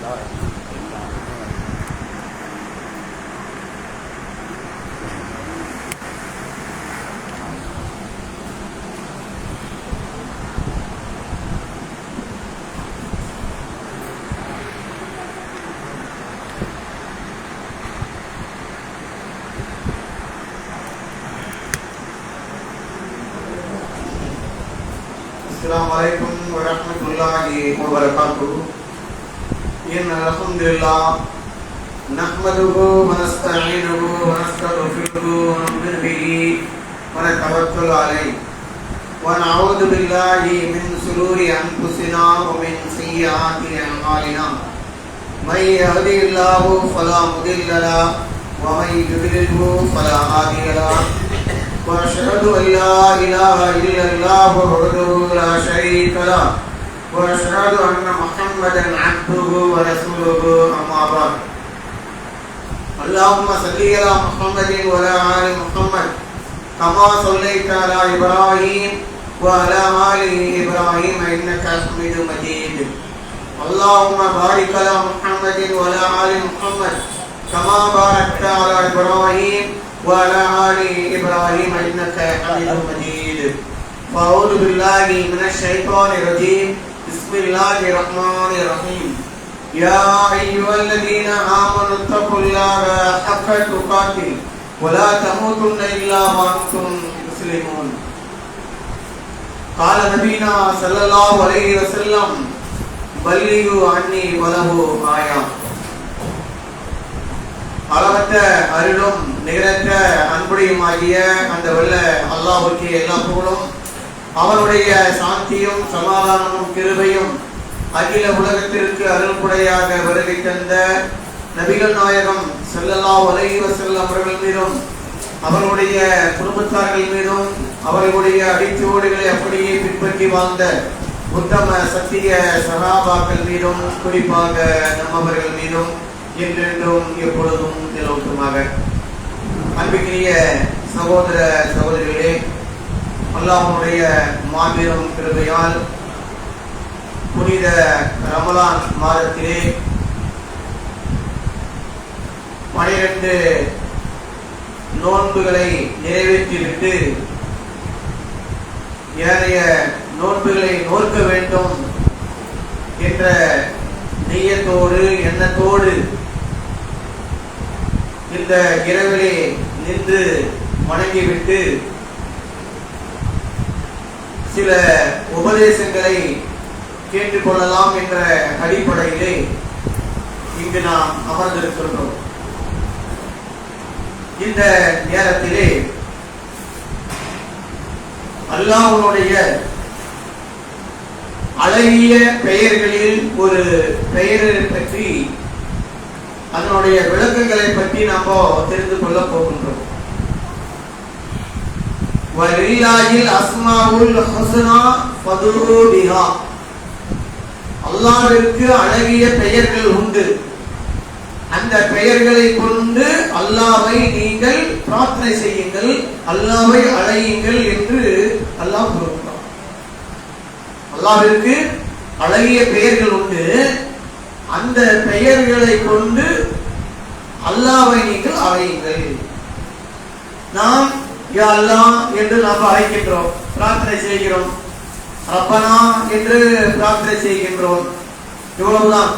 Assalamualaikum warahmatullahi wabarakatuh. Alhamdulillah nahmaduhu wa nasta'inuhu wa nastaghfiruhu wa nu'minu bihi wa natawakkalu alayhi wa na'udzu billahi min shururi anfusina wa min sayyiati a'malina. May yahdihillahu fala mudilla lahu wa may yudlilhu fala hadiya lahu. وأشهد أن لا إله إلا الله وحده لا شريك له وأشهد أن محمدا عبده ورسوله أما بعد اللهم صل على محمد وعلى آل محمد كما صليت على إبراهيم وعلى آل إبراهيم إنك حميد مجيد اللهم بارك على محمد وعلى آل محمد كما باركت على إبراهيم وعلى آل إبراهيم إنك حميد مجيد أعوذ بالله من الشيطان الرجيم بسم الله الرحمن الرحيم يا أيها الذين آمنوا اتقوا الله حق تقاته ولا تموتن إلا وأنتم مسلمون قال نبينا صلى الله عليه وسلم بلغوا عني ولو آية. அளவற்ற அருளும் நிகரற்ற அன்புடையுமாகிய அந்த வல்ல அல்லாஹ்வுக்கு எல்லா புகழும் அவருடைய சாந்தியும் சமாதானமும் கிருபையும் அகில உலகத்திற்கு அருள்புடையாக வருகை தந்த நபிகள் நாயகம் ஸல்லல்லாஹு அலைஹி வஸல்லம் அவர்கள் மீதும் அவருடைய குடும்பத்தார்கள் மீதும் அவர்களுடைய அடிச்சுவடுகளை அப்படியே பின்பற்றி வாழ்ந்த உத்தம சத்திய சஹாபாக்கள் மீதும் குறிப்பாக நம்மவர்கள் மீதும் என்றென்றும் எப்பொழுதும் நிலவட்டுமாக. அன்பிற்குரிய சகோதர சகோதரிகளே, அல்லாஹ்வுடைய மாபெரும் கிருபையால் புனித ரமலான் மாதத்திலே 12 நோன்புகளை நிறைவேற்றிவிட்டு ஏனைய நோன்புகளை நோக்க வேண்டும் என்ற நியத்தோடு எண்ணத்தோடு இந்த இரவிலே நின்று வணங்கிவிட்டு சில உபதேசங்களை கேட்டுக்கொள்ளலாம் என்ற அடிப்படையிலே இங்கு நாம் அமர்ந்திருக்கின்றோம். இந்த நேரத்திலே அல்லாஹ்வுடைய அழகிய பெயர்களில் ஒரு பெயரை பற்றி அதனுடைய விளக்கங்களை பற்றி நாம் தெரிந்து கொள்ள போகின்றோம். வலில்லாஹில் அஸ்மாஉல் ஹுஸ்னா ஃபதுஉ பிஹா. அல்லாஹ்விற்கு அழகிய பெயர்கள் உண்டு. அந்த பெயர்களை கொண்டு அல்லாஹ்வை நீங்கள் பிரார்த்தனை செய்யுங்கள், அல்லாஹ்வை அழையுங்கள் என்று அல்லாஹ் கூறுகிறார். அல்லாஹ்விற்கு அழகிய பெயர்கள் உண்டு. அந்த பெயர்களை கொண்டு அல்லாஹ்வை நீங்கள் அழையுங்கள். நாம் யா அல்லாஹ் என்று நாம் அழைக்கின்றோம், பிரார்த்தனை செய்கிறோம். ரப்பனா என்று பிரார்த்தனை செய்கின்றோம். இவ்வளவுதான்.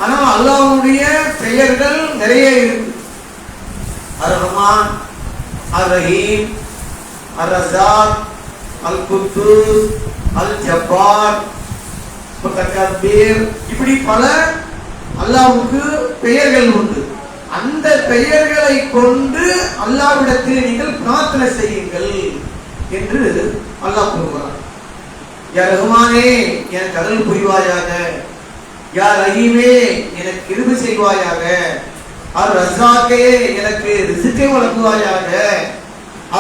ஆனால் அல்லாஹ்வுடைய பெயர்கள் நிறைய இருக்கு. அர் ரஹ்மான், அர் ரஹீம், அர் ரஸாக், அல் குத்தூஸ், அல் ஜப்பார், முத்தகப்பீர், இப்படி பல அல்லாஹ்வுக்கு பெயர்கள் உண்டு. அந்த பெயர்களை கொண்டு அல்லாஹ்விடத்தில் நீங்கள் பிரார்த்தனை செய்யுங்கள் என்று அல்லாஹ் கூறுகிறார். யா ரஹ்மானே எனக்கு அருள் புரிவாயாக, யா ரஹீமே எனக்கு கிருபை செய்வாயாக, அர் ரஸாக்கே எனக்கு ரிஸ்கை வழங்குவாயாக,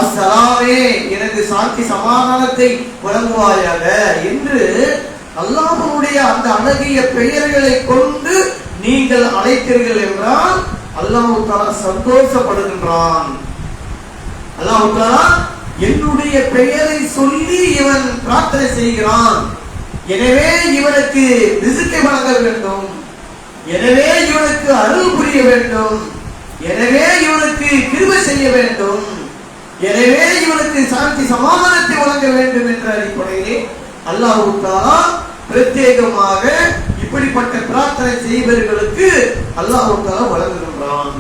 அஸ்ஸலாமே எனக்கு சாந்தி சமாதானத்தை வழங்குவாயாக என்று அல்லாஹ்வுடைய அந்த அழகிய பெயர்களை கொண்டு நீங்கள் அழைத்தீர்கள் என்றால் அல்லாஹ் தஆலா சந்தோஷப்படுகின்றான். அல்லாஹ் தஆலா என்னுடைய பெயரை சொல்லி இவன் பிரார்த்தனை செய்கிறான், எனவே இவனுக்கு ரிஸ்கை வழங்க வேண்டும், எனவே இவனுக்கு அருள் புரிய வேண்டும், எனவே இவனுக்கு கிருபை செய்ய வேண்டும், எனவே இவனுக்கு சாந்தி சமாதானத்தை வழங்க வேண்டும் என்ற அடிப்படையிலே அல்லாஹ் தஆலா பிரத்யேகமாக இப்படிப்பட்ட பிரார்த்தனை செய்பவர்களுக்கு அல்லாஹ் தஆலா வழங்குகின்றான்.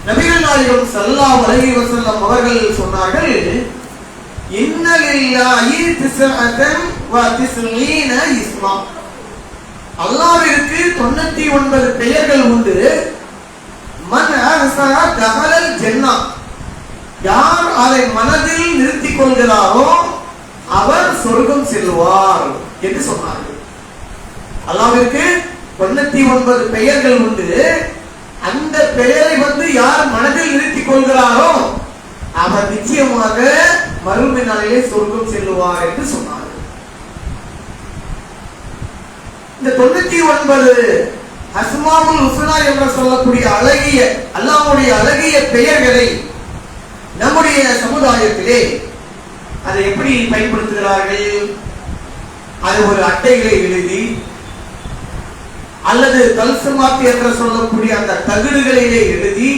நபிகள் நாயகம் ஸல்லல்லாஹு அலைஹி வஸல்லம் அவர்கள் சொன்னார்கள், இன்ன லில்லாஹி திஸ்அத்தன் வ திஸ்ஈன இஸ்மா. அல்லாஹ்விற்கு 99 பெயர்கள் உண்டு. மன் அஹ்ஸா தஹலல் ஜன்னah. யார் அதை மனதில் நிறுத்திக் கொள்கிறாரோ அவர் சொர்க்கம் செல்வார் என்று சொன்னார்கள். அல்லாஹ்விற்கு 99 பெயர்கள் உண்டு. அந்த பெயரை யார் மனதில் நிறுத்திக் கொள்கிறாரோ அவர் நிச்சயமாக மறுமை நாளிலே சொர்க்கம் செல்வார் என்று சொன்னார்கள். இந்த 99 அஸ்மாவுல் ஹுஸ்னா என்று சொல்லக்கூடிய அழகிய அல்லாஹ்வுடைய அழகிய பெயர்களை நம்முடைய சமுதாயத்திலே அதை எப்படி பயன்படுத்துகிறார்கள்? அது ஒரு அட்டைகளை எழுதி அல்லது தல்சமாத்தி என்று சொல்லக்கூடிய அந்த தகடுகளிலே எழுதி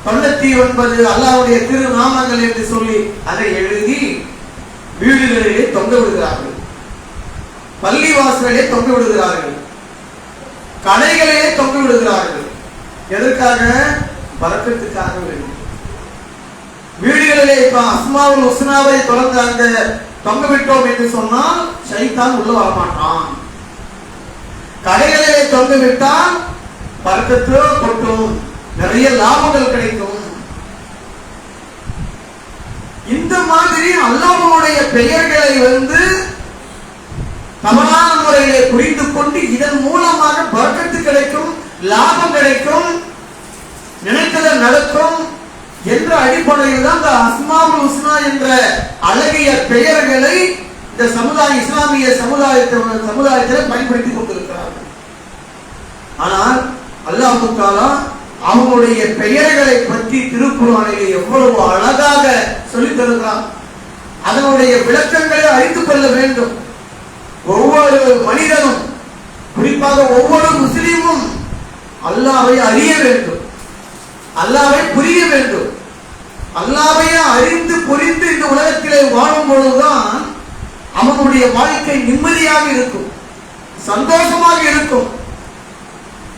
99 அல்லாஹ்வுடைய திருநாமங்கள் என்று சொல்லி அதை எழுதி வீடுகளிலே தொங்க விடுகிறார்கள், பள்ளிவாசலிலே தொங்க விடுகிறார்கள், கடைகளிலே தொங்க விடுகிறார்கள். எதற்காக? பரக்கத்துக்காக வேண்டும். வீடுகளிலே இப்ப அஸ்மாவுல் ஹுஸ்னாவை தொடர்ந்து அந்த தொங்க விட்டோம் என்று சொன்னால் ஷைத்தான் உள்ள வரமாட்டான். கடைகளிலே தொங்க விட்டால் பரக்கத்து கொட்டும், நிறைய லாபங்கள் கிடைக்கும். இந்த மாதிரி அல்லாஹ்வுடைய பெயர்களை தவறான முறையிலே புரிந்து கொண்டு இதன் மூலமாக பரக்கத்து கிடைக்கும், லாபம் கிடைக்கும், நினைத்தது நடக்கும் என்ற அடிப்படையில் தான் இந்த அஸ்மாவுல் ஹுஸ்னா என்ற அழகிய பெயர்களை இந்த சமுதாய இஸ்லாமிய சமுதாயத்தில் பயன்படுத்திக் கொண்டிருக்கிறார்கள். ஆனால் அல்லாஹ் தஆலா அவங்களுடைய பெயர்களை பற்றி திருக்குர்ஆனிலே எவ்வளவு அழகாக சொல்லித் தருகிறார். அதனுடைய விளக்கங்களை அறிந்து கொள்ள வேண்டும். ஒவ்வொரு மனிதனும், குறிப்பாக ஒவ்வொரு முஸ்லிமும் அல்லாஹ்வை அறிய வேண்டும், அல்லாஹ்வை புரிய வேண்டும். அல்லாஹ்வை அறிந்து புரிந்து இந்த உலகத்திலே வாழும் பொழுதுதான் அவனுடைய வாழ்க்கை நிம்மதியாக இருக்கும், சந்தோஷமாக இருக்கும்.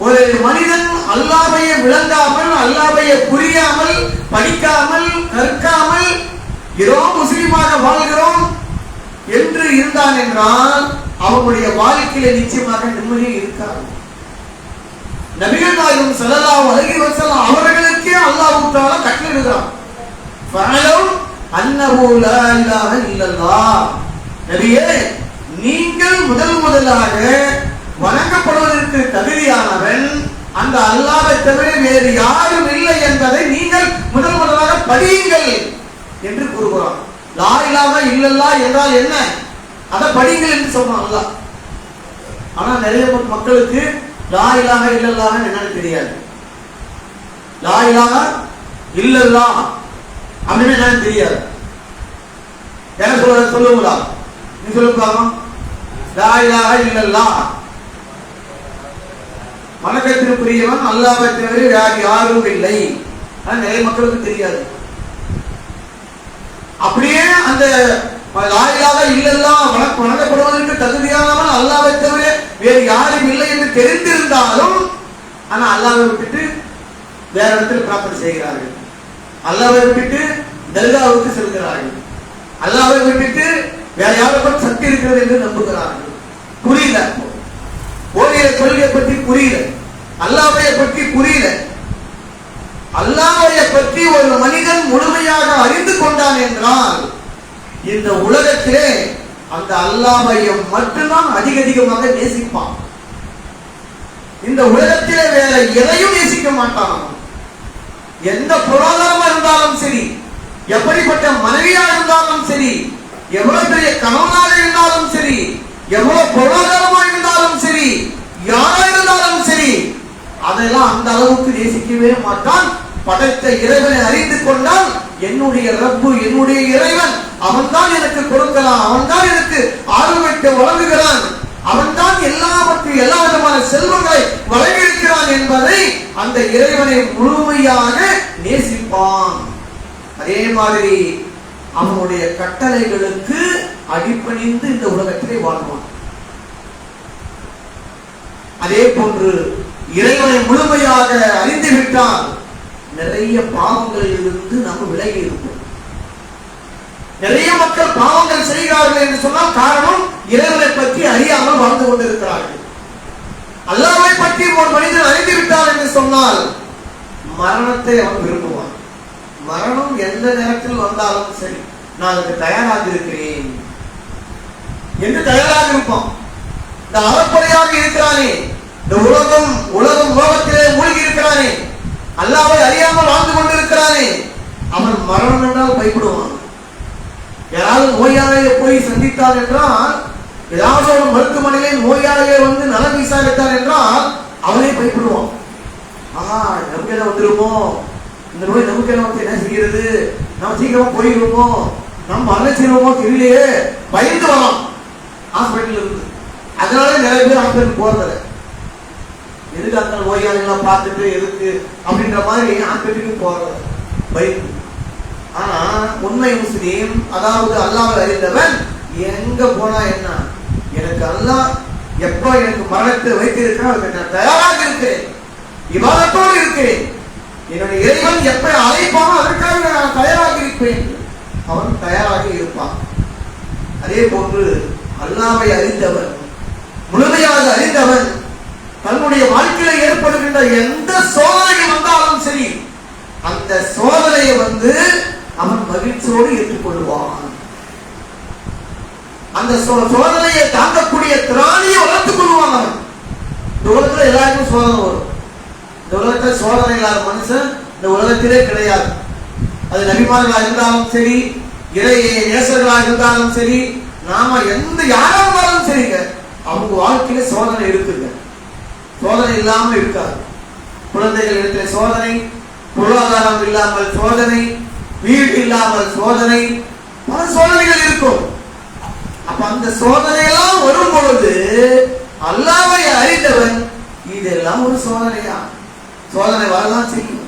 ஒரு மனிதன் அல்லாஹ்வை விளங்காமல், அல்லாஹ்வை புரியாமல், படிக்காமல், கற்காமல் ஏதோ முஸ்லிமாக வாழ்கிறோம் என்று இருந்தான் என்றால் அவனுடைய வாழ்க்கையில நிச்சயமாக நிம்மதியே இருக்காது. நபிகள் நாயகம் ஸல்லல்லாஹு அலைஹி வஸல்லம் அவர்களுக்கே அல்லாஹ் தஆலா கட்டளையிடுகிறார், ஃபஅலம் அன்னஹு லா இலாஹ இல்லல்லாஹ். நபியே, நீங்கள் முதலாக வணங்கப்படுவதற்கு தகுதியானவன் அந்த அல்லாஹ்வை தவிர வேறு யாரும் இல்லை என்பதை நீங்கள் முதலாக படியுங்கள் என்று கூறுகிறார். லா இலாஹ இல்லல்லாஹ் என்றால் என்ன? அதை படியுங்கள் என்று சொல்றான் அல்லாஹ். ஆனா நிறைய மக்களுக்கு லா இலாஹ இல்லல்லாஹ் என்னன்னு தெரியாது. லா இலாஹ இல்லல்லாஹ் அப்படின்னு என்னன்னு தெரியாது. என்ன சொல்லுங்களா? நீ சொல்லுங்க. லா இலாஹ இல்லல்லாஹ் வணக்கத்திற்குரியவன் அல்லாஹ்வை தவிர வேறு யாரும் இல்லை. நிறைய மக்களுக்கு தெரியாது. அப்படியே அந்த லா இலாஹ இல்லல்லாஹ் வணங்கப்படுவதற்கு தகுதியானவன் அல்லாஹ்வை தவிர வேறு யாரும் இல்லை என்று தெரிந்திருந்தாலும் ஆனா அல்லாஹ்வை விட்டுட்டு வேற இடத்தில் பிரார்த்தனை செய்கிறார்கள், அல்லாஹ்வை விட்டுட்டு தர்காவுக்கு செல்கிறார்கள், அல்லாஹ்வை விட்டுட்டு வேற யாருக்கும் சக்தி இருக்கிறது என்று நம்புகிறார்கள். புரியல, ஓரிய கொள்கையை பற்றி புரியல, அல்லாஹ்வை பற்றி புரியல. அல்லாஹ்வை பற்றி ஒரு மனிதன் முழுமையாக அறிந்து கொண்டான் என்றால் இந்த உலகத்திலே அந்த அல்லாஹ்வை மட்டும்தான் அதிகமாக நேசிப்பான். இந்த உலகத்திலே வேற எதையும் நேசிக்க மாட்டான். எந்த பொருளாதாரமா இருந்தாலும் சரி, எப்படிப்பட்ட மனைவியா இருந்தாலும் சரி, எவ்வளவு பெரிய கணவனாக இருந்தாலும் சரி, எவ்வளவு பொருளாதாரமா இருந்தாலும் சரி, யாரா இருந்தாலும் சரி, அதெல்லாம் அந்த அளவுக்கு நேசிக்கவே மாட்டான். படைத்த இறைவனை அறிந்து கொண்டால் என்னுடைய ரப்பு, என்னுடைய இறைவன், அவன் தான் எனக்கு கொடுக்கலாம், அவன் தான் எனக்கு ஆரோக்கியத்தை வழங்குகிறான், அவன் தான் எல்லாவற்றையும் நமக்கு எல்லா விதமான செல்வங்களை வழங்கியிருக்கிறான் என்பதை அந்த இறைவனை முழுமையாக நேசிப்பான். அதே மாதிரி அவனுடைய கட்டளைகளுக்கு அடிபணிந்து இந்த உலகத்திலே வாழ்வான். அதே போன்று இறைவனை முழுமையாக அறிந்து விட்டால் நிறைய பாவங்களில் இருந்து நாம் விலகி இருப்போம். நிறைய மக்கள் பாவங்கள் செய்கிறார்கள் என்று சொன்னால் காரணம் இறைவனை பற்றி அறியாமல் வாழ்ந்து கொண்டிருக்கிறார்கள். அல்லாஹ்வை பற்றி ஒரு மனிதன் அறிந்து விட்டார் என்று சொன்னால் மரணத்தை அவன் விரும்புவான். மரணம் எந்த நேரத்தில் வந்தாலும் சரி, நான் அதுக்கு தயாராக இருக்கிறேன் என்று தயாராக இருப்பான். இந்த அறப்படையாக இருக்கிறானே, இந்த உலகம் உலகத்திலே மூழ்கி இருக்கிறானே, அல்லாஹ்வை அறியாமல் வாழ்ந்து கொண்டிருக்கிறானே, அவன் மரணம் என்றால் பயப்படுவான். யாராவது நோயாளியை போய் சந்தித்தார் என்றால், ஏதாவது ஒரு மருத்துவமனையிலே நோயாளியை வந்து நலம் விசாரித்தார் என்றால் அவனே பயப்படுவான். நமக்கு என்ன வந்துருமோ, இந்த நோய் நமக்கு என்ன வந்து என்ன செய்கிறது, நம்ம சீக்கிரமா போயிடுவோமோ, நம்ம மரணம் செய்வோமோ தெரியலையே, பயந்து வரலாம் ஹாஸ்பிட்டல் இருந்து. அதனால நிறைய பேர் ஹாஸ்பிட்டல் போறதில்லை. எதுக்கு அந்த நோயாளிகளாம் பார்த்துட்டு எதுக்கு அப்படின்ற மாதிரி ஹாஸ்பிட்டலுக்கு போறது பயந்து. ஆனா உண்மை முஸ்லீம், அதாவது அல்லாஹ்வை அறிந்தவன் எங்க போனா என்ன, எனக்கு அல்லாஹ் எப்ப எனக்கு மரணத்தை வைத்திருக்கிறான் நான் தயாராக இருக்கிறேன், இபாதத்தோடு இருக்கிறேன், என்னுடைய இறைவன் எப்ப அழைப்பானோ அதற்காக நான் தயாராக இருப்பேன், அவன் தயாராக இருப்பான். அதே போன்று அல்லாஹ்வை அறிந்தவன், முழுமையாக அறிந்தவன், தன்னுடைய வாழ்க்கையில ஏற்படுகின்ற எந்த சோதனை வந்தாலும் சரி அந்த சோதனையை வந்து அவன் மகிழ்ச்சியோடு ஏற்றுக்கொள்வான். அந்த சோதனையை தாங்கக்கூடிய திராணியை வளர்த்துக் கொள்வான் அவன். இந்த உலகத்துல எல்லாருக்கும் சோதனை வரும். இந்த உலகத்துல சோதனை இல்லாத மனுஷன் இந்த உலகத்திலே கிடையாது. அது நபிமார்களாக இருந்தாலும் சரி, இறை நேசர்களாக இருந்தாலும் சரி, நாம எந்த யாரா இருந்தாலும் சரிங்க, அவங்க வாழ்க்கையில சோதனை இருக்குங்க. சோதனை இல்லாமல் இருக்காது. குழந்தைகள் இடத்துல சோதனை, பொருளாதாரம் இல்லாமல் சோதனை, வீடு இல்லாமல் சோதனை, பல சோதனைகள் இருக்கும். அப்ப அந்த சோதனை எல்லாம் வரும் பொழுது அல்லாஹ்வை அறிந்தவன் இதெல்லாம் ஒரு சோதனையா, சோதனை வரலாம் செய்யும்.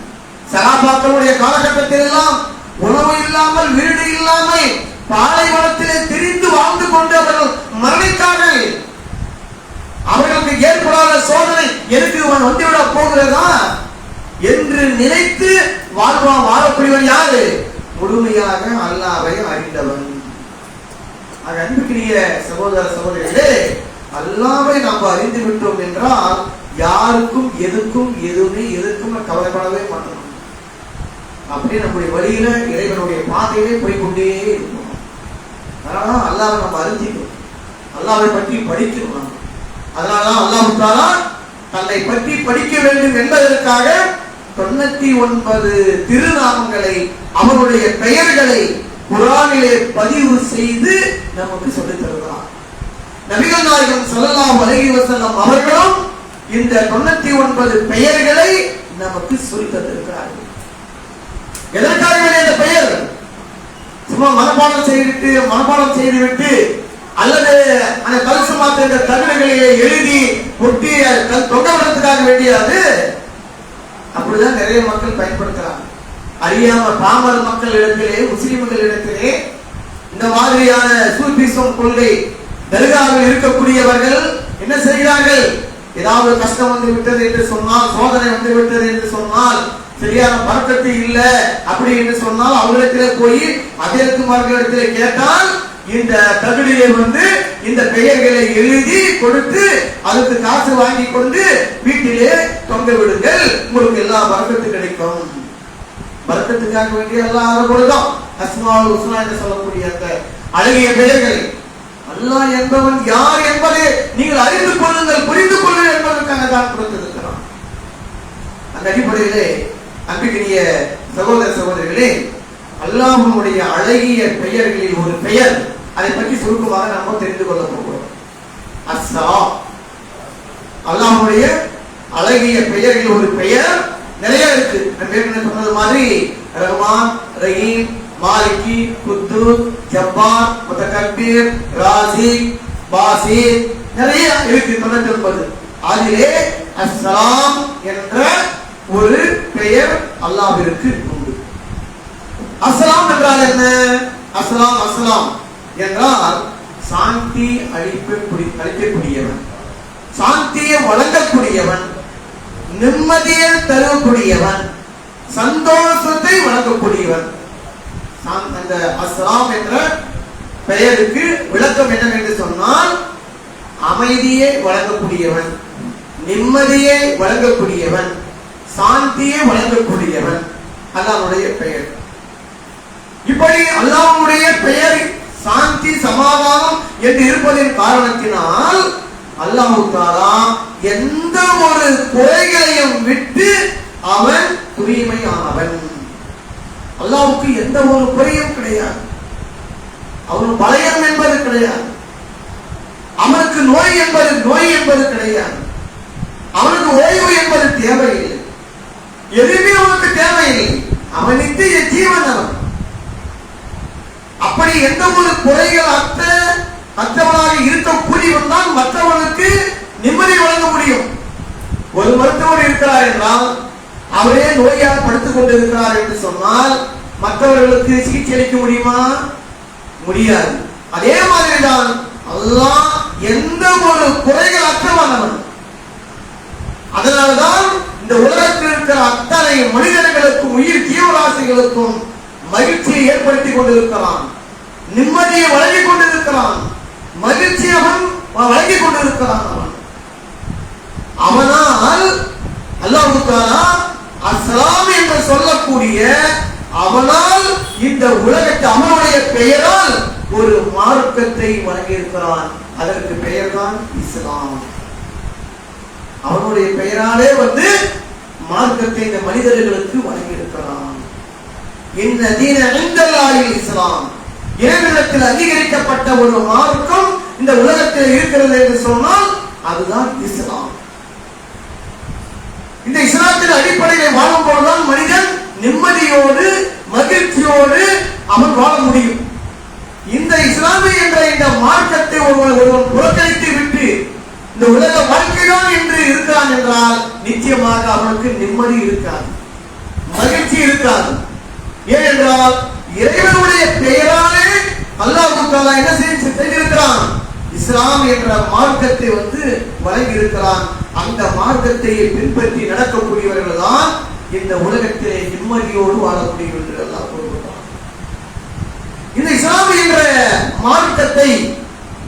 சகாபாக்களுடைய காலகட்டத்தில் எல்லாம் உணவு இல்லாமல் வீடு இல்லாமல் பாலைவனத்திலே திரிந்து வாழ்ந்து கொண்டு அவர்கள் மரணித்தார்கள். அவர்களுக்கு ஏற்படாத சோதனை எனக்கு வந்துவிட போகிறதா என்று நினைத்து வாழக்கூடியவன் யாரு? முழுமையாக அல்லாஹ்வை அறிந்தவன். அன்புக்குரிய சகோதர சகோதரிகளே, அல்லாஹ்வை நாம் அறிந்து விட்டோம் என்றால் யாருக்கும் எதுக்கும் எதுக்கும் கவலைப்படவே மாட்டோம். அப்படியே நம்முடைய வழியில இறைவனுடைய பாதையிலே போய்கொண்டே இருக்கும். அதனால அல்லாஹ்வை நம்ம அறிஞ்சிக்கணும், அல்லாஹ்வை பற்றி படிக்கணும். அதனாலதான் அல்லாஹ் தஆலா தன்னை பற்றி படிக்க வேண்டும் என்பதற்காக 99 திருநாமங்களை, அவருடைய பெயர்களை குர்ஆனிலே பதிவு செய்து நமக்கு சொல்லித் தருகிறார். நபிகள் நாயகம் ஸல்லல்லாஹு அலைஹி வஸல்லம் அவர்களும் இந்த 99 பெயர்களை நமக்கு சொல்லித் தந்திருக்கிறார்கள். எதற்காக இந்த பெயர்? சும்மா மனப்பாடம் செய்துவிட்டு அல்லது அந்த கல்சு மாத்திர தகவல்களை எழுதி ஒட்டி தொங்கவிடத்துக்காக வேண்டியது. அப்படிதான் நிறைய மக்கள் பயன்படுத்துறாங்க. அறியாம பாமர மக்கள் இடத்திலே, முஸ்லிம்கள் இடத்திலே இந்த மாதிரியான சூஃபிசம் கொள்கை தர்காவில் இருக்கக்கூடியவர்கள் என்ன செய்கிறார்கள்? ஏதாவது கஷ்டம் வந்து விட்டது என்று சொன்னால், சோதனை வந்து விட்டது என்று சொன்னால், சரியான பறக்கத்து இல்ல அப்படி என்று சொன்னால் அவர்களிடத்திலே போய் அதிரக்குமார்களிடத்திலே கேட்டால் இந்த தகுதியை வந்து இந்த பெயர்களை எழுதி கொடுத்து அதுக்கு காசு வாங்கி கொண்டு வீட்டிலே தொங்க விடுங்கள், உங்களுக்கு எல்லா பறக்கத்து கிடைக்கும். பறக்கத்துக்காக வேண்டிய எல்லா அரபுதான் அஸ்மாவுல் ஹுஸ்னா என்று சொல்லக்கூடிய அந்த அழகிய பெயர்கள். அல்லாஹ் என்பவன் யார் என்பதை நீங்கள் அறிந்து கொள்ளுங்கள், புரிந்து கொள்ளுங்கள் என்பதற்காக தான் கொடுத்திருக்கிறான். அந்த அடிப்படையிலே அன்பிற்கினிய சகோதர சகோதரிகளே, அல்லாஹ்வுடைய அழகிய பெயர்களில் ஒரு பெயர், அதை பற்றி சுருக்கமாக நாம் தெரிந்து கொள்ள போகிறோம். அஸ்ஸா. அல்லாஹ்வுடைய அழகிய பெயர்களில் ஒரு பெயர் நிறைய இருக்கு. நான் சொன்னது மாதிரி ரஹ்மான், ரஹீம், மாலிகி, குத்தூஸ், ஜப்பார், முத்தகப்பீர், ராசிக், பாசித், நிறைய இருக்கு 99. அதிலே அஸ்ஸலாம் என்ற ஒரு பெயர் அல்லாஹ்விற்கு உண்டு. அஸ்ஸலாம் என்றால் என்ன? அஸ்ஸலாம் அஸ்ஸலாம் என்றால் சாந்தி அளிக்கக்கூடியவன், சாந்தியை வழங்கக்கூடியவன், நிம்மதியை தரக்கூடியவன், சந்தோஷத்தை வழங்கக்கூடியவன். அந்த அஸ்ஸலாம் என்ற பெயருக்கு விளக்கம் என்னவென்று சொன்னால் அமைதியை வழங்கக்கூடியவன், நிம்மதியை வழங்கக்கூடியவன், சாந்தியை வழங்கக்கூடியவன் அல்லாஹ்வுடைய பெயர். இப்படி அல்லாஹ்வுடைய பெயர் சாந்தி சமாதானம் என்று இருப்பதின் காரணத்தினால் அல்லாஹ் தஆலா எந்த ஒரு குறைகளையும் விட்டு அவன் தூய்மையானவன். அல்லாஹ்வுக்கு எந்த ஒரு குறையும் கிடையாது. அவனுக்கு பலயம் என்பது கிடையாது. அவனுக்கு நோய் என்பது கிடையாது. அவனுக்கு ஓய்வு என்பது தேவையில்லை. எதுவுமே அவனுக்கு தேவையில்லை. அவன் நித்திய ஜீவன். அவன் அப்படி எந்த ஒரு குறைகள் அற்றவனாக இருக்கக்கூடியவன் தான் மற்றவனுக்கு நிம்மதி வழங்க முடியும். ஒரு மருத்துவர் இருக்கிறார் என்றால் அவரே நோயால் படுத்துக் கொண்டிருக்கிறார் என்று சொன்னால் மற்றவர்களுக்கு சிகிச்சை அளிக்க முடியுமா? முடியாது. அதே மாதிரிதான் அல்லாஹ் எந்த ஒரு குறைகள் அற்றவன். அதனால்தான் இந்த உலகத்தில் இருக்கிற அத்தனை மனிதர்களுக்கும் உயிர் ஜீவராசிகளுக்கும் மகிழ்ச்சியை ஏற்படுத்தி கொண்டிருக்கிறான், நிம்மதியை வழங்கிக் கொண்டிருக்கிறான், மகிழ்ச்சியை அவன் வழங்கிக் கொண்டிருக்கிறான். அவனால் அல்லாஹ் தஆலா அஸ்ஸலாம் என்று சொல்லக்கூடிய அவனால் இந்த உலகத்தை அவனுடைய பெயரால் ஒரு மார்க்கத்தை வழங்கியிருக்கிறான். அதற்கு பெயர்தான் இஸ்லாம். அவனுடைய பெயராலே மார்க்கத்தை இந்த மனிதர்களுக்கு வழங்கியிருக்கிறான். இன்ன தீன இன்தல்லாஹில் இஸ்லாம். இறைவனிடத்தில் அங்கீகரிக்கப்பட்ட ஒரு மார்க்கம் இந்த உலகத்தில் இருக்கிறது என்று சொன்னால் அதுதான் இஸ்லாம். இந்த இஸ்லாத்தின் அடிப்படையில் வாழும் போதுதான் மனிதன் நிம்மதியோடு மகிழ்ச்சியோடு அவன் வாழ முடியும். இந்த இஸ்லாமிய என்ற இந்த மார்க்கத்தை ஒருவன் புறக்கணித்து விட்டு இந்த உலக வாழ்க்கைதான் என்று இருக்கிறான் என்றால் நிச்சயமாக அவனுக்கு நிம்மதி இருக்காது, மகிழ்ச்சி இருக்காது. ஏனென்றால் இறைவனுடைய பெயராலே அல்லாஹ் தஆலா என்ன செய்திருக்கிறான்? இஸ்லாம் என்ற மார்க்கத்தை வழங்கி இருக்கிறான். அந்த மார்க்கத்தை பின்பற்றி நடக்கக்கூடியவர்கள் தான் இந்த உலகத்திலே நிம்மதியோடு வாழக்கூடியவர்கள் என்று அல்லாஹ் கூறுகிறான். இந்த இஸ்லாம் என்ற மார்க்கத்தை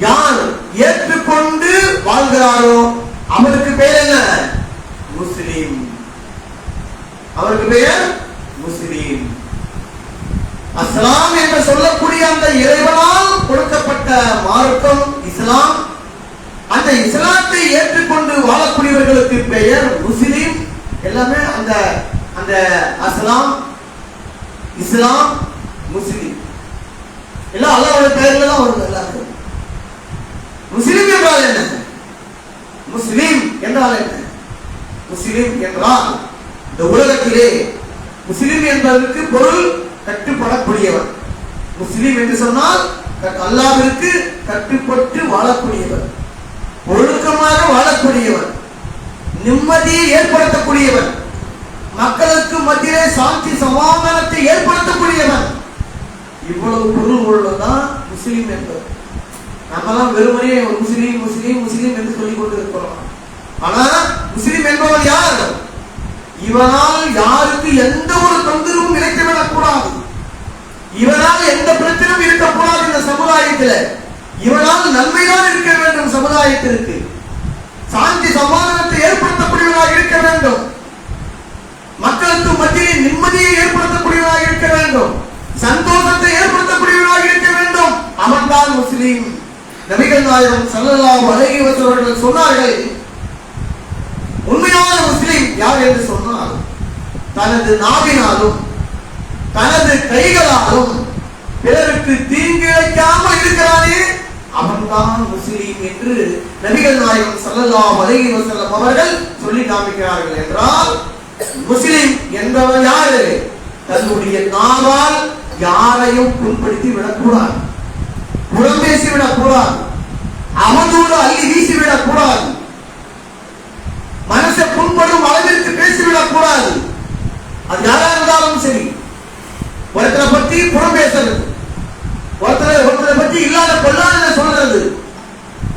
யார் ஏற்றுக்கொண்டு வாழ்கிறாரோ அவருக்கு பெயர் என்ன? முஸ்லிம். அவருக்கு பெயர் முஸ்லிம். அஸ்ஸலாம் என்று சொல்லக்கூடிய அந்த இறைவனால் கொடுக்கப்பட்ட மார்க்கம் இஸ்லாம். அந்த இஸ்லாத்தை ஏற்றுக்கொண்டு வாழக்கூடியவர்களுக்கு பெயர் முஸ்லிம். எல்லாமே அந்த அந்த அஸ்லாம், இஸ்லாம், முஸ்லிம் எல்லாம் அல்லாஹ்வுடைய பெயர்ல தான் வருது. எல்லாரும் முஸ்லிம் என்றால் என்ன? முஸ்லிம் என்றால் என்ன? முஸ்லிம் என்றால் இந்த உலகத்திலே முஸ்லிம் என்பதற்கு பொருள் கட்டுப்படக்கூடியவன். முஸ்லிம் என்று சொன்னால் அல்லாஹ்விற்கு கட்டுப்பட்டு வாழக்கூடியவன், ஒழுக்கமாக வாழக்கூடியவன், நிம்மதியை ஏற்படுத்தக்கூடியவன், மக்களுக்கு மத்தியிலே சாந்தி சமாதானத்தை ஏற்படுத்தக்கூடியவன். இவ்வளவு பொருள் உள்ளதான் முஸ்லிம் என்பது. நம்மெல்லாம் வெறுமனே முஸ்லிம் முஸ்லிம் முஸ்லிம் என்று சொல்லிக் கொண்டிருக்கிறோம். ஆனா முஸ்லிம் என்பவன் யார்? இவனால் யாருக்கு எந்த ஒரு தொந்தரவும் இழைத்துவிடக் கூடாது, இவனால் எந்த பிரச்சனையும் இருக்கக்கூடாது இந்த சமுதாயத்தில். இவனால் நன்மைதான் இருக்க வேண்டும், சமுதாயத்திற்கு சாந்தி சமாதானத்தை ஏற்படுத்தக்கூடியவராக இருக்க வேண்டும், மக்களுக்கு மத்தியில் நிம்மதியை ஏற்படுத்தக்கூடியவராக இருக்க வேண்டும், சந்தோஷத்தை ஏற்படுத்தக்கூடியவராக இருக்க வேண்டும். அவன்தான் முஸ்லிம். நபிகள் நாயகம் ஸல்லல்லாஹு அலைஹி வஸல்லம் அவர்கள் சொன்னார்கள், உண்மையான முஸ்லிம் யார் என்று சொன்னால் தனது நாவினாலும் தனது கைகளாலும் பிறருக்கு தீங்கு இழைக்காமல் இருக்கிறானே அவன்தான் முஸ்லிம் என்று நபிகள் நாயகம் ஸல்லல்லாஹு அலைஹி வஸல்லம் அவர்கள் சொல்லி காமிக்கிறார்கள். என்றால் முஸ்லிம் என்பவர் யாரு? தன்னுடைய நாவால் யாரையும் புண்படுத்தி விடக்கூடாது, புறம் பேசி விடக்கூடாது, அவதூறு அள்ளி வீசிவிடக் கூடாது. மனசை புண்படும் அளவிற்கு பேசிவிடக் கூடாது. அது யாரா இருந்தாலும் சரி. ஒருத்தரை பத்தி புறம் பேசுறது, ஒருத்தரை பத்தி இல்லாத பொல்லாத சொல்றது,